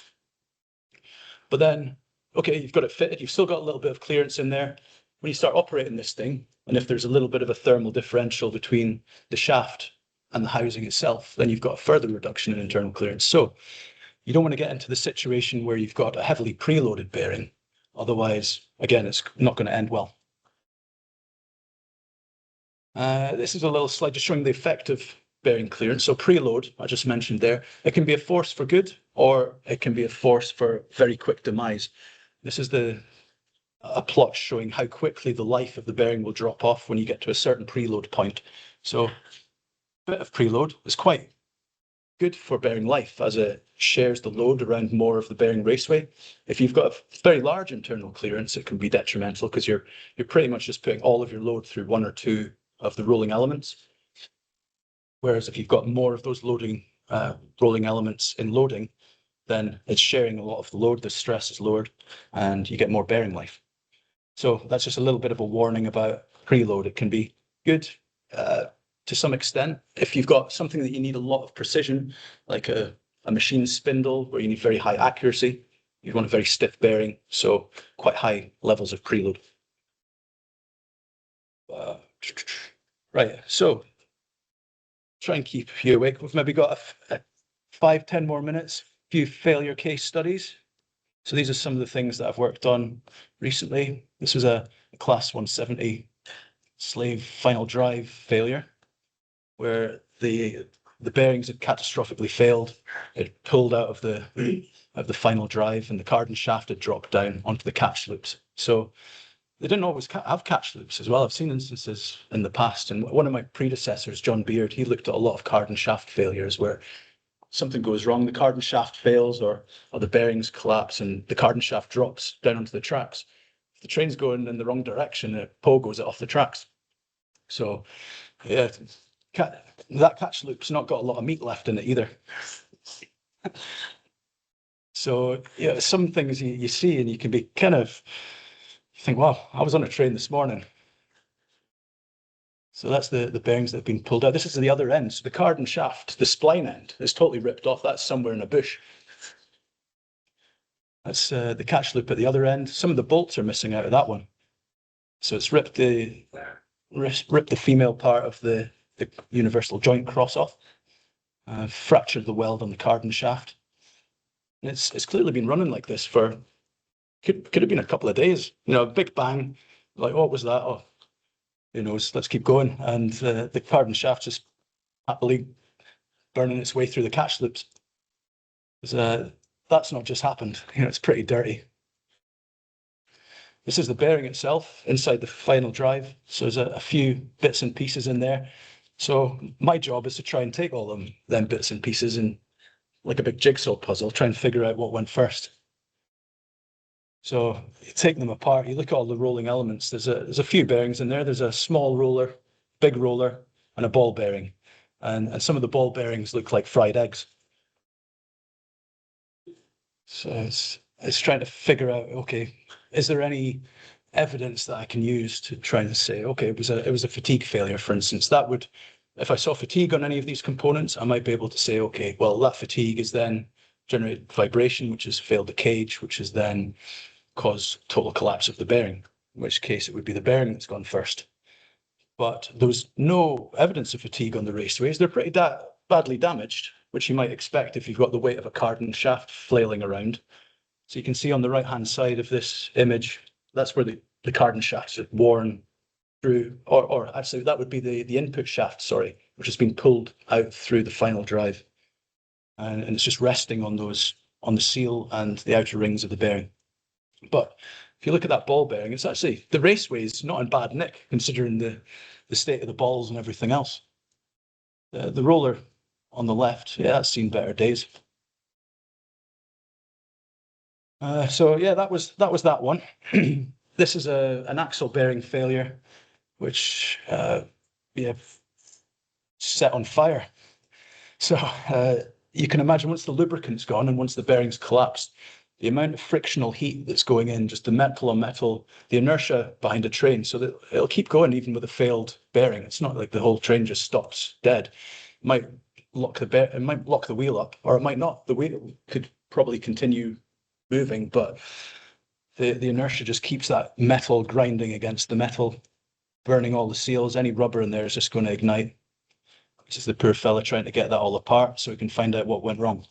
But then, okay, you've got it fitted, you've still got a little bit of clearance in there. When you start operating this thing, and if there's a little bit of a thermal differential between the shaft and the housing itself, then you've got a further reduction in internal clearance. So you don't want to get into the situation where you've got a heavily preloaded bearing. Otherwise, again, it's not going to end well. This is a little slide just showing the effect of bearing clearance. So preload, I just mentioned there, it can be a force for good or it can be a force for very quick demise. This is a plot showing how quickly the life of the bearing will drop off when you get to a certain preload point. So a bit of preload is quite good for bearing life as it shares the load around more of the bearing raceway. If you've got a very large internal clearance, it can be detrimental because you're pretty much just putting all of your load through 1 or 2 of the rolling elements. Whereas if you've got more of those rolling elements in loading, then it's sharing a lot of the load, the stress is lowered, and you get more bearing life. So that's just a little bit of a warning about preload. It can be good to some extent if you've got something that you need a lot of precision, like a machine spindle where you need very high accuracy. You want a very stiff bearing, so quite high levels of preload. Right, so try and keep you awake. We've maybe got 5-10 more minutes. A few failure case studies. So these are some of the things that I've worked on recently. This was a class 170 slave final drive failure, where the bearings had catastrophically failed. It pulled out of the final drive, and the cardan shaft had dropped down onto the catch loops. So they didn't always have catch loops as well. I've seen instances in the past, and one of my predecessors, John Beard, he looked at a lot of cardan shaft failures where something goes wrong, the cardan shaft fails, or the bearings collapse and the cardan shaft drops down onto the tracks. If the train's going in the wrong direction, it pogos it off the tracks. So yeah, that catch loop's not got a lot of meat left in it either. So yeah, some things you see and you can be kind of, you think, wow, I was on a train this morning. So that's the bearings that have been pulled out. This is the other end. So the cardan shaft, the spline end, is totally ripped off. That's somewhere in a bush. That's the catch loop at the other end. Some of the bolts are missing out of that one. So it's ripped the female part of the universal joint cross off, fractured the weld on the cardan shaft. And it's clearly been running like this for, could have been a couple of days. You know, big bang, like, what was that? Oh, who knows, let's keep going. And the cardan shaft just happily burning its way through the catch loops. That's not just happened, you know, it's pretty dirty. This is the bearing itself inside the final drive. So there's a few bits and pieces in there. So my job is to try and take all them bits and pieces and, like a big jigsaw puzzle, try and figure out what went first. So you take them apart, you look at all the rolling elements. There's a few bearings in there. There's a small roller, big roller, and a ball bearing. And some of the ball bearings look like fried eggs. So it's trying to figure out, okay, is there any evidence that I can use to try and say, okay, it was a fatigue failure, for instance. That would, if I saw fatigue on any of these components, I might be able to say, okay, well, that fatigue is then generated vibration, which has failed the cage, which has then caused total collapse of the bearing, in which case it would be the bearing that's gone first. But there was no evidence of fatigue on the raceways. They're pretty badly damaged, which you might expect if you've got the weight of a cardan shaft flailing around. So you can see on the right-hand side of this image, that's where the cardan shaft is worn through, or actually that would be the input shaft, sorry, which has been pulled out through the final drive. And it's just resting on the seal and the outer rings of the bearing. But if you look at that ball bearing, it's actually, the raceway is not in bad nick, considering the state of the balls and everything else. The roller on the left, yeah, that's seen better days. So yeah, that was that one. This is an axle bearing failure, which we have set on fire. So you can imagine once the lubricant's gone and once the bearings collapsed, the amount of frictional heat that's going in, just the metal on metal, the inertia behind a train, so that it'll keep going even with a failed bearing. It's not like the whole train just stops dead. It might lock the wheel up, or it might not. The wheel could probably continue moving, but the inertia just keeps that metal grinding against the metal, burning all the seals. Any rubber in there is just going to ignite. This is the poor fella trying to get that all apart so he can find out what went wrong.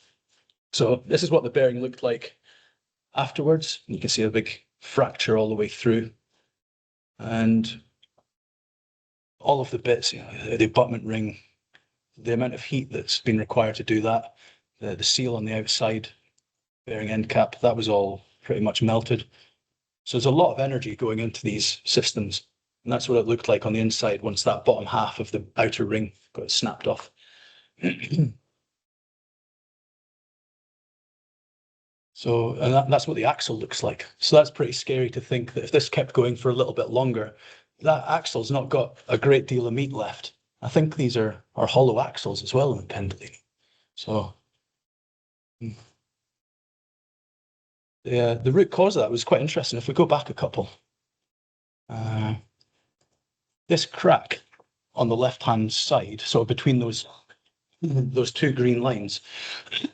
So this is what the bearing looked like afterwards. You can see a big fracture all the way through. And all of the bits, you know, the abutment ring, the amount of heat that's been required to do that, the seal on the outside bearing end cap, that was all pretty much melted. So there's a lot of energy going into these systems. And that's what it looked like on the inside once that bottom half of the outer ring got snapped off. So, and that's what the axle looks like. So that's pretty scary to think that if this kept going for a little bit longer, that axle's not got a great deal of meat left. I think these are hollow axles as well in the pendulum. So yeah, the root cause of that was quite interesting. If we go back a couple, this crack on the left-hand side, so between those two green lines,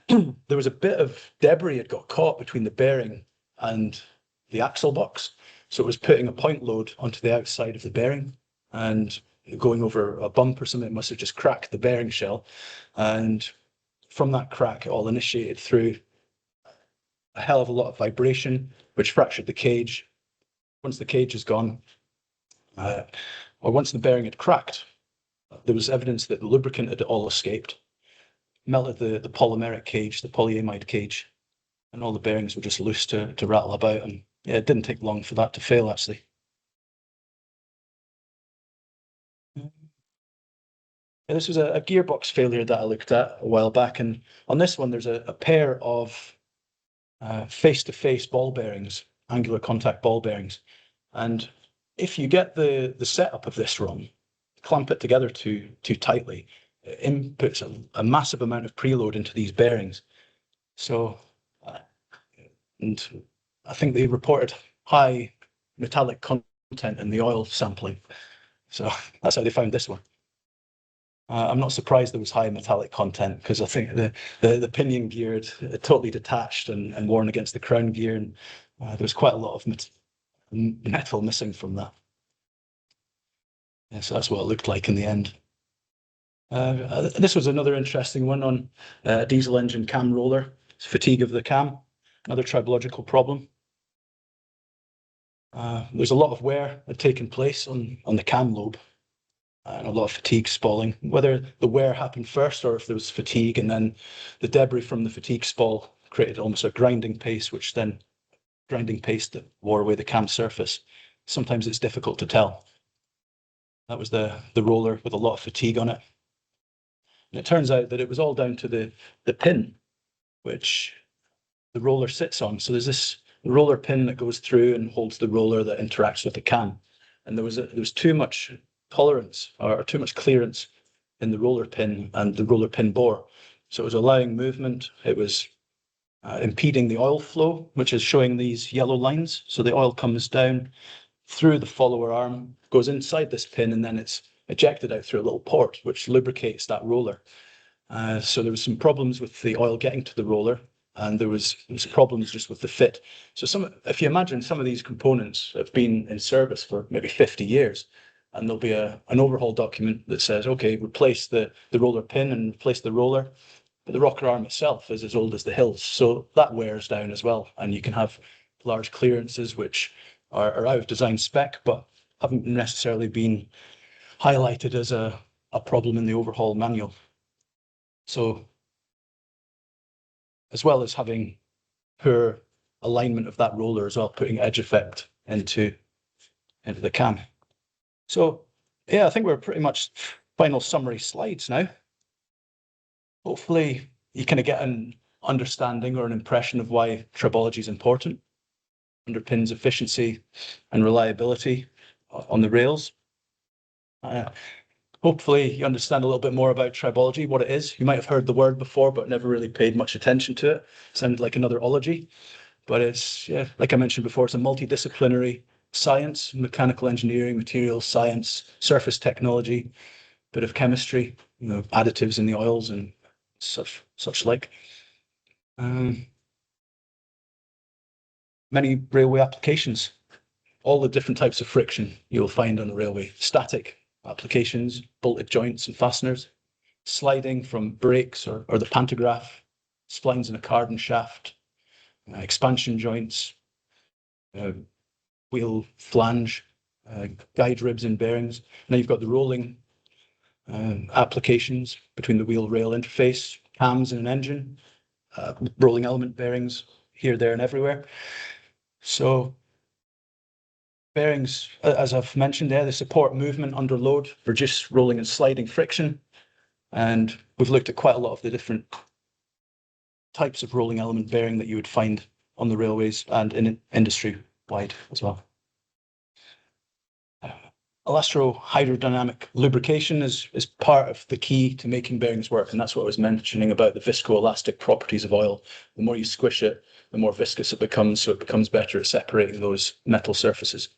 there was a bit of debris had got caught between the bearing and the axle box. So it was putting a point load onto the outside of the bearing and going over a bump or something. It must have just cracked the bearing shell. And from that crack, it all initiated through a hell of a lot of vibration, which fractured the cage. Once the cage is gone, or once the bearing had cracked, there was evidence that the lubricant had all escaped, melted the polymeric cage, the polyamide cage, and all the bearings were just loose to rattle about. And yeah, it didn't take long for that to fail, actually. Yeah, this was a gearbox failure that I looked at a while back, and on this one, there's a pair of face-to-face ball bearings, angular contact ball bearings. And if you get the setup of this wrong, clamp it together too tightly, it inputs a massive amount of preload into these bearings. So, and I think they reported high metallic content in the oil sampling. So that's how they found this one. I'm not surprised there was high metallic content, because I think the pinion gear had totally detached and worn against the crown gear, and there was quite a lot of metal missing from that. Yeah, so that's what it looked like in the end. This was another interesting one on diesel engine cam roller. It's fatigue of the cam, another tribological problem. There's a lot of wear had taken place on the cam lobe, and a lot of fatigue spalling. Whether the wear happened first or if there was fatigue and then the debris from the fatigue spall created almost a grinding paste, which then grinding paste that wore away the cam surface. Sometimes it's difficult to tell. That was the roller with a lot of fatigue on it. And it turns out that it was all down to the pin which the roller sits on. So there's this roller pin that goes through and holds the roller that interacts with the cam. And there was too much tolerance or too much clearance in the roller pin and the roller pin bore. So it was allowing movement. It was impeding the oil flow, which is showing these yellow lines. So the oil comes down through the follower arm, goes inside this pin, and then it's ejected out through a little port, which lubricates that roller. So there was some problems with the oil getting to the roller, and there was problems just with the fit. So if you imagine, some of these components have been in service for maybe 50 years, and there'll be an overhaul document that says, okay, replace the roller pin and replace the roller, but the rocker arm itself is as old as the hills, so that wears down as well, and you can have large clearances which are out of design spec, but haven't necessarily been highlighted as a problem in the overhaul manual. So, as well as having poor alignment of that roller as well, putting edge effect into the cam. So, yeah, I think we're pretty much final summary slides now. Hopefully, you kind of get an understanding or an impression of why tribology is important, underpins efficiency and reliability on the rails. Hopefully you understand a little bit more about tribology, what it is. You might have heard the word before, but never really paid much attention to it. Sounded like another ology, but it's, yeah, like I mentioned before, it's a multidisciplinary science, mechanical engineering, materials science, surface technology, bit of chemistry, additives in the oils and such like. Many railway applications, all the different types of friction you'll find on the railway, static applications, bolted joints and fasteners, sliding from brakes or the pantograph, splines in a cardan shaft, expansion joints, wheel flange, guide ribs and bearings. Now you've got the rolling applications between the wheel rail interface, cams and an engine, rolling element bearings here, there and everywhere. So bearings, as I've mentioned there, they support movement under load, reduce rolling and sliding friction. And we've looked at quite a lot of the different types of rolling element bearing that you would find on the railways and in industry wide as well. Elastrohydrodynamic lubrication is part of the key to making bearings work. And that's what I was mentioning about the viscoelastic properties of oil. The more you squish it, the more viscous it becomes, so it becomes better at separating those metal surfaces.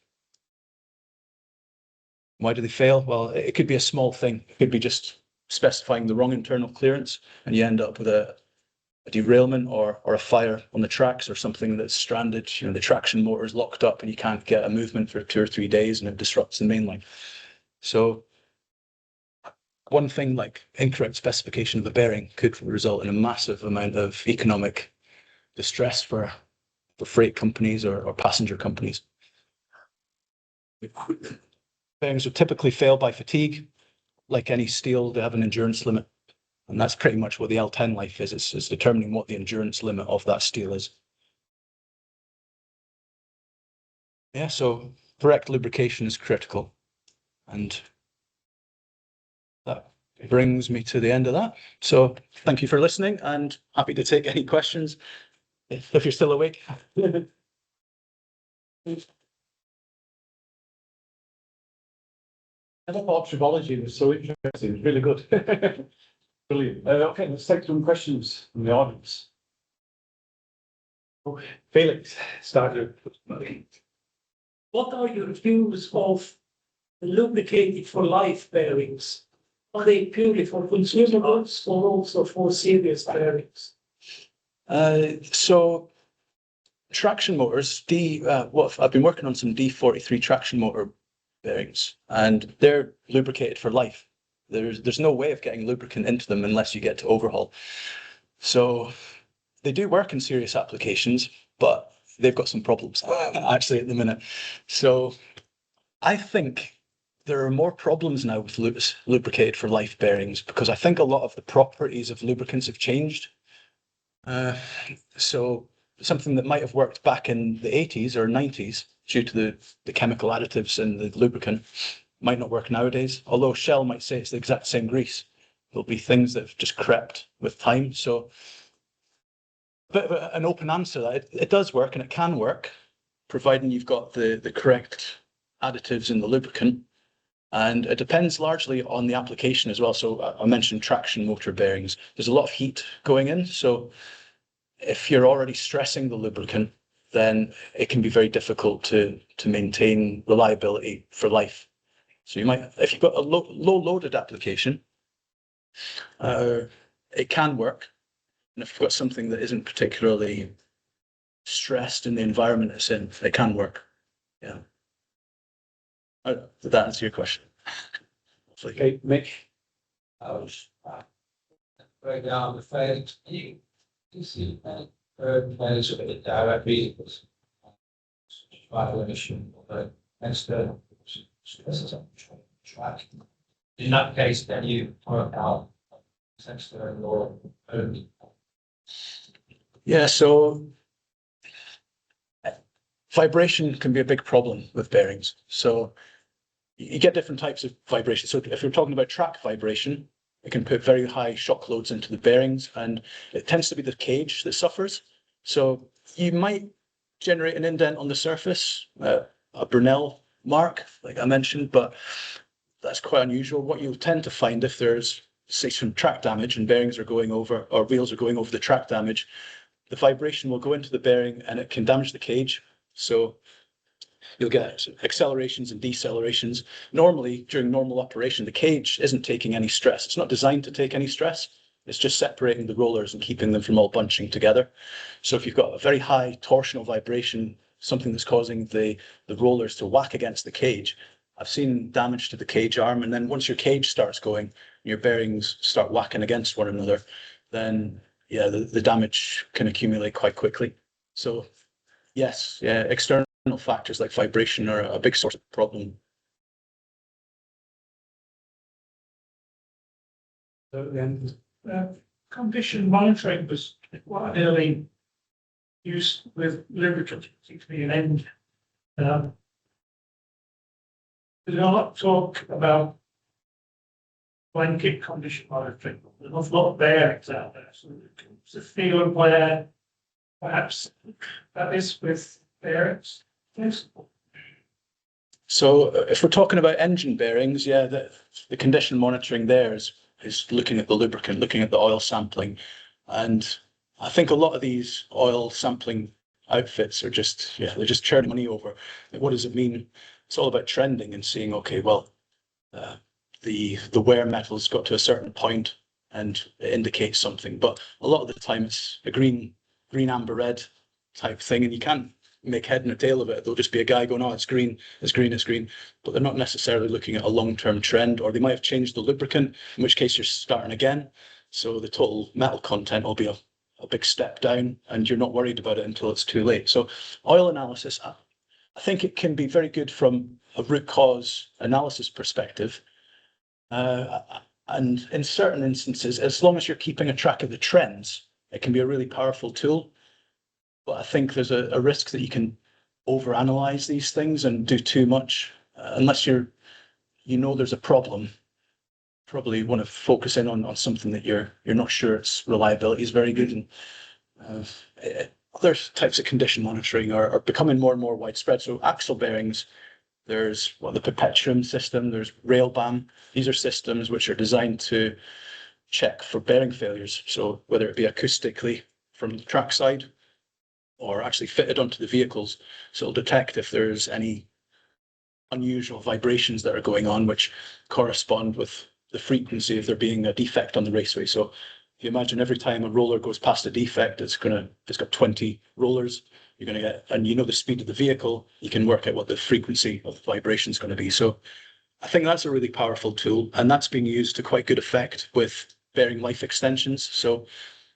Why do they fail? Well, it could be a small thing. It could be just specifying the wrong internal clearance, and you end up with a derailment or a fire on the tracks or something that's stranded. The traction motor is locked up and you can't get a movement for 2 or 3 days, and it disrupts the main line. So one thing like incorrect specification of a bearing could result in a massive amount of economic distress for freight companies or passenger companies. Bearings would typically fail by fatigue. Like any steel, they have an endurance limit. And that's pretty much what the L10 life is. It's determining what the endurance limit of that steel is. Yeah, so correct lubrication is critical. And that brings me to the end of that. So thank you for listening, and happy to take any questions if you're still awake. I thought tribology was so interesting. It was really good. Brilliant. Okay, let's take some questions from the audience. Oh, Felix, start. What are your views of the lubricated for life bearings? Are they purely for consumables or also for serious bearings? So traction motors, I've been working on some D43 traction motor bearings, and they're lubricated for life. There's no way of getting lubricant into them unless you get to overhaul. So they do work in serious applications, but they've got some problems actually at the minute. So I think there are more problems now with lubricated for life bearings, because I think a lot of the properties of lubricants have changed. So something that might have worked back in the 80s or 90s due to the chemical additives in the lubricant might not work nowadays. Although Shell might say it's the exact same grease, there'll be things that have just crept with time. So a bit of an open answer that it does work, and it can work, providing you've got the correct additives in the lubricant. And it depends largely on the application as well. So I mentioned traction motor bearings. There's a lot of heat going in. So if you're already stressing the lubricant, then it can be very difficult to maintain reliability for life. So you might, if you've got a low loaded application, it can work. And if you've got something that isn't particularly stressed in the environment it's in, it can work. Yeah. Did that answer your question? Okay, Mitch. I was break down the phase. You see, phase of the direct vehicles. Violation of the external track. In that case, then you work out external or only. Yeah, so vibration can be a big problem with bearings. So you get different types of vibration. So if you're talking about track vibration, it can put very high shock loads into the bearings, and it tends to be the cage that suffers. So you might generate an indent on the surface, a Brunel mark, like I mentioned, but that's quite unusual. What you'll tend to find, if there's, say, some track damage and bearings are going over, or wheels are going over the track damage, the vibration will go into the bearing and it can damage the cage. So you'll get accelerations and decelerations. Normally, during normal operation, the cage isn't taking any stress. It's not designed to take any stress. It's just separating the rollers and keeping them from all bunching together. So if you've got a very high torsional vibration, something that's causing the rollers to whack against the cage, I've seen damage to the cage arm. And then once your cage starts going, your bearings start whacking against one another, then yeah, the damage can accumulate quite quickly. So yes, yeah, external factors like vibration are a big source of problem. Condition monitoring was quite early used with lubricants, particularly in engine. There's a lot of talk about blanket condition monitoring. There's an awful lot of bearings out there, so it's a field where perhaps that is with bearings. Yes. So if we're talking about engine bearings, yeah, the condition monitoring there is looking at the lubricant, looking at the oil sampling. And I think a lot of these oil sampling outfits are just, yeah, they're just churning money over. Like, what does it mean? It's all about trending and seeing, okay, well, the wear metal's got to a certain point and it indicates something. But a lot of the time it's a green, amber, red type thing, and you can't make head and a tail of it. There'll just be a guy going, oh, it's green, it's green, it's green. But they're not necessarily looking at a long-term trend, or they might have changed the lubricant, in which case you're starting again. So the total metal content will be a big step down, and you're not worried about it until it's too late. So oil analysis, I think it can be very good from a root cause analysis perspective. And in certain instances, as long as you're keeping a track of the trends, it can be a really powerful tool. But I think there's a risk that you can overanalyze these things and do too much, unless you know there's a problem. Probably want to focus in on something that you're not sure its reliability is very good. And other types of condition monitoring are becoming more and more widespread. So axle bearings, there's the Perpetuum system, there's Railbam. These are systems which are designed to check for bearing failures. So whether it be acoustically from the track side or actually fitted onto the vehicles. So it'll detect if there's any unusual vibrations that are going on, which correspond with the frequency of there being a defect on the raceway. So if you imagine every time a roller goes past a defect, it's got 20 rollers, you're going to get, and you know the speed of the vehicle, you can work out what the frequency of the vibration is going to be. So I think that's a really powerful tool, and that's being used to quite good effect with bearing life extensions. So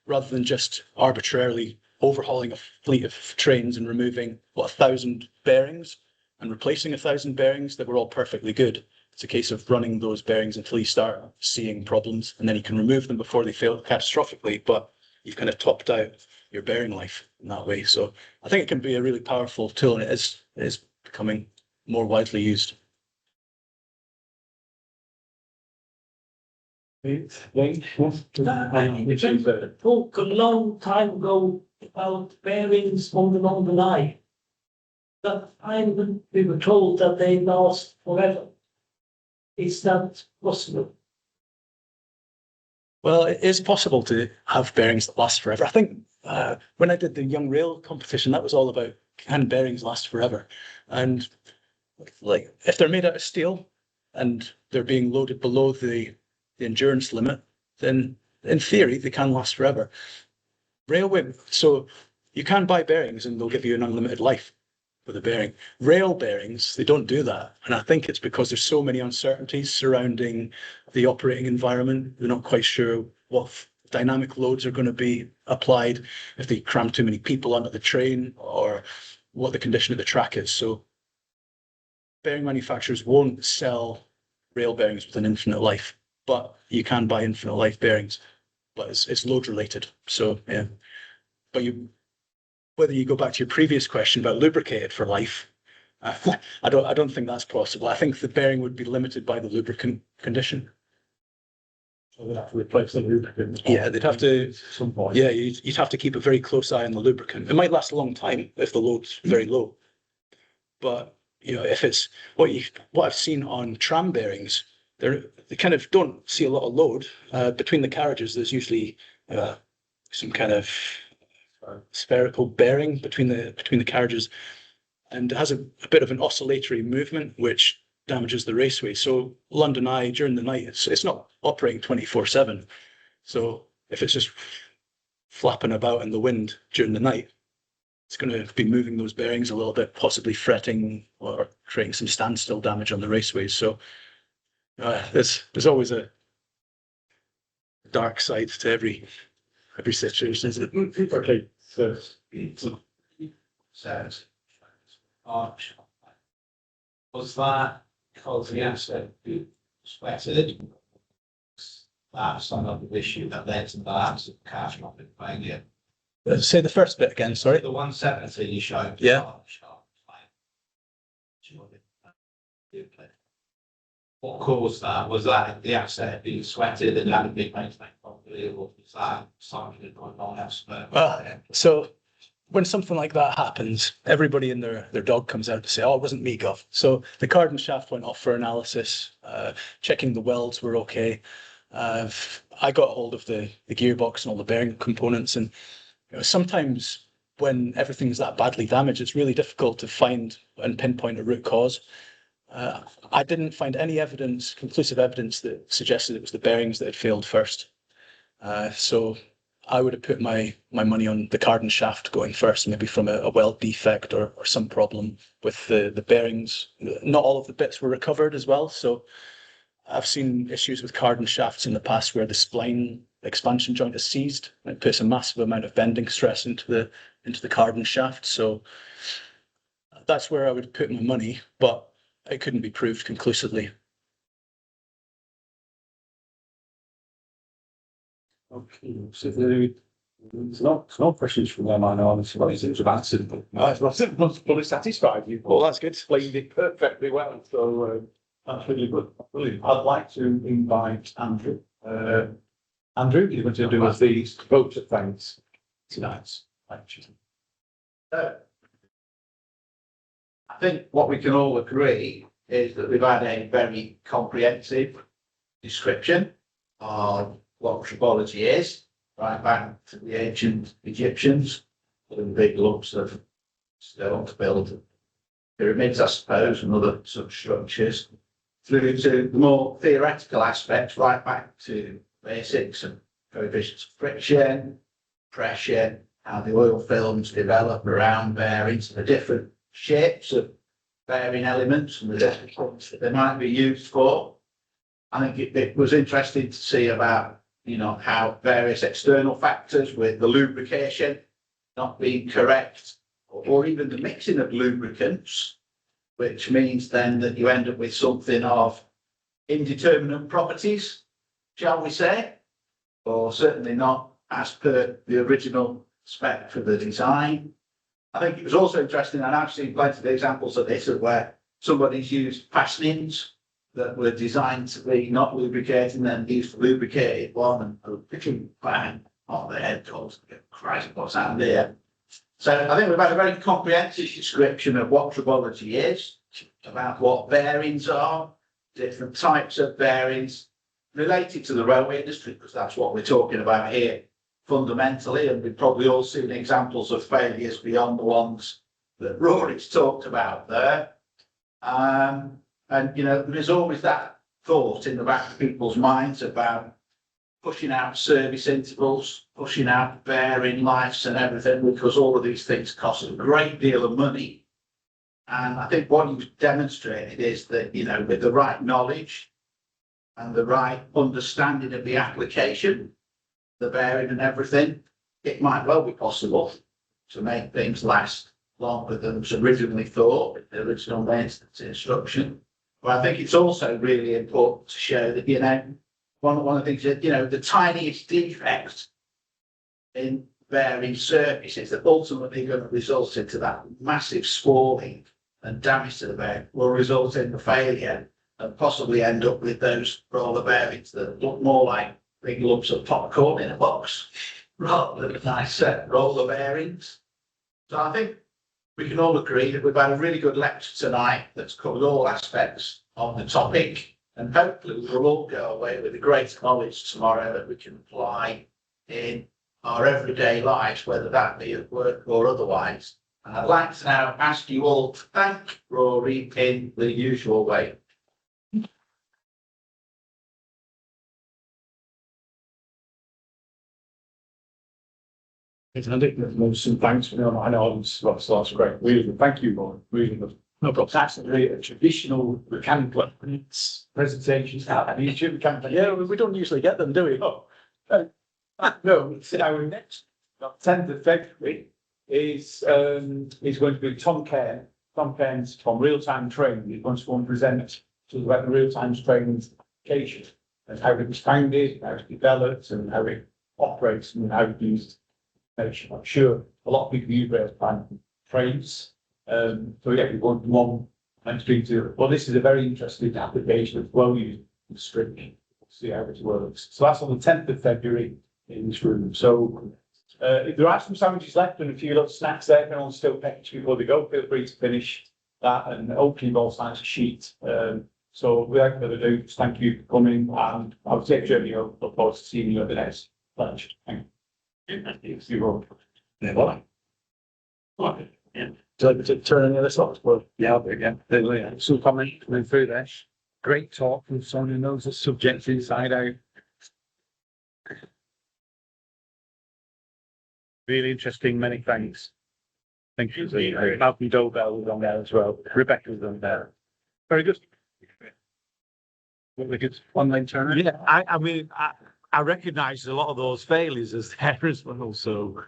rather than just arbitrarily overhauling a fleet of trains and removing 1,000 bearings and replacing 1,000 bearings that were all perfectly good, it's a case of running those bearings until you start seeing problems, and then you can remove them before they fail catastrophically, but you've kind of topped out your bearing life in that way. So I think it can be a really powerful tool, and it is becoming more widely used. Talk a long time ago about bearings on the line. That time we were told that they last forever. Is that possible? Well, it is possible to have bearings that last forever. I think when I did the Young Rail competition, that was all about can bearings last forever. And like if they're made out of steel and they're being loaded below the endurance limit, then in theory they can last forever. Railway, so you can buy bearings and they'll give you an unlimited life for the bearing. Rail bearings, they don't do that. And I think it's because there's so many uncertainties surrounding the operating environment. They're not quite sure what dynamic loads are going to be applied, if they cram too many people onto the train, or what the condition of the track is. So bearing manufacturers won't sell rail bearings with an infinite life, but you can buy infinite life bearings, but it's load related. So yeah, but whether you go back to your previous question about lubricated for life, I don't think that's possible. I think the bearing would be limited by the lubricant condition. So they'd have to replace the lubricant. Yeah, they'd have to. At some point. Yeah, you'd have to keep a very close eye on the lubricant. It might last a long time if the load's very low, but if it's what I've seen on tram bearings, they kind of don't see a lot of load between the carriages. There's usually some kind of spherical bearing between the carriages, and it has a bit of an oscillatory movement which damages the raceway. So London Eye during the night, it's not operating 24/7. So if it's just flapping about in the wind during the night, it's going to be moving those bearings a little bit, possibly fretting or creating some standstill damage on the raceways. So there's always a dark side to every situation, isn't it? Okay, so Says, Arch. Was that because the asset be sweated? That's some of the issue that led to the lapse of cash not being paying it. Say the first bit again, sorry. The 170 you showed. Yeah. What caused that? Was that the asset being sweated and hadn't been maintained properly, or was that something going on elsewhere? So when something like that happens, everybody and their dog comes out to say, "Oh, it wasn't me, Gov." So the cardan shaft went off for analysis, checking the welds were okay. I got hold of the gearbox and all the bearing components, and sometimes when everything's that badly damaged, it's really difficult to find and pinpoint a root cause. I didn't find any conclusive evidence that suggested it was the bearings that had failed first. So I would have put my money on the cardan shaft going first, maybe from a weld defect or some problem with the bearings. Not all of the bits were recovered as well. So I've seen issues with cardan shafts in the past where the spline expansion joint is seized, and it puts a massive amount of bending stress into the cardan shaft. So that's where I would put my money. But it couldn't be proved conclusively. Okay, so there's no questions from them, I know, it's what you've answered, but no, it's not fully satisfied. You've Well, that's good. explained it perfectly well, so that's really good. Brilliant. I'd like to invite Andrew. Andrew, you're going to do us the vote of thanks tonight. Actually. I think what we can all agree is that we've had a very comprehensive description of what tribology is, right back to the ancient Egyptians, with big lumps of stone to build pyramids, I suppose, and other such structures, through to the more theoretical aspects, right back to basics and coefficients of friction, pressure, how the oil films develop around bearings, the different shapes of bearing elements and the different things that they might be used for. I think it was interesting to see about, how various external factors with the lubrication not being correct, or even the mixing of lubricants, which means then that you end up with something of indeterminate properties, shall we say, or certainly not as per the original spec for the design. I think it was also interesting, and I've seen plenty of examples of this, of where somebody's used fastenings that were designed to be not lubricating, then used to lubricated one, and a little bang on the head goes, Christ, what's happened there? So I think we've had a very comprehensive description of what tribology is, about what bearings are, different types of bearings related to the railway industry, because that's what we're talking about here fundamentally, and we've probably all seen examples of failures beyond the ones that Rory's talked about there. And there's always that thought in the back of people's minds about pushing out service intervals, pushing out bearing lives and everything, because all of these things cost a great deal of money. And I think what you've demonstrated is that, with the right knowledge and the right understanding of the application, the bearing and everything, it might well be possible to make things last longer than was originally thought with the original maintenance instruction. But I think it's also really important to show that, one of the things that, the tiniest defect in bearing surface is that ultimately going to result into that massive spalling and damage to the bearing, will result in the failure and possibly end up with those roller bearings that look more like big lumps of popcorn in a box rather than a nice set roller bearings. So I think we can all agree that we've had a really good lecture tonight that's covered all aspects of the topic, and hopefully we'll all go away with a great knowledge tomorrow that we can apply in our everyday lives, whether that be at work or otherwise. And I'd like to now ask you all to thank Rory in the usual way. There's some thanks for them. I know that's great. Really good. Thank you, Rory. Really good. No problem. That's a traditional mechanical presentations at YouTube mechanical. Yeah, we don't usually get them, do we? No, it's our next 10th of February is going to be Tom Cairn. Tom Cairn's from Real Time Training. He's going to go and present to about the Real Time Training education and how it was founded, how it's developed, and how it operates and how it's used. I'm sure a lot of people use Real Time Trains. So yeah, we want one and speak to. Well, this is a very interesting application of well used string. See how it works. So that's on the 10th of February in this room. So if there are some sandwiches left and a few little snacks there, can all still package before they go. Feel free to finish that, and hopefully you've all signed a sheet. So without further ado, thank you for coming, and I'll take Jeremy. Look forward to seeing you at the next lunch. Thank you. Thank you. See you all. Yeah, well, Yeah. do you like to turn any of this off? Well, Yeah, but yeah, some comment coming through there. Great talk from someone who knows the subject inside out. Really interesting, many thanks. Thank you. Malcolm Dobell was on there as well. Rebecca was on there. Very good. Really good. Online turner. Yeah, I mean, I recognise a lot of those failures as there as well. So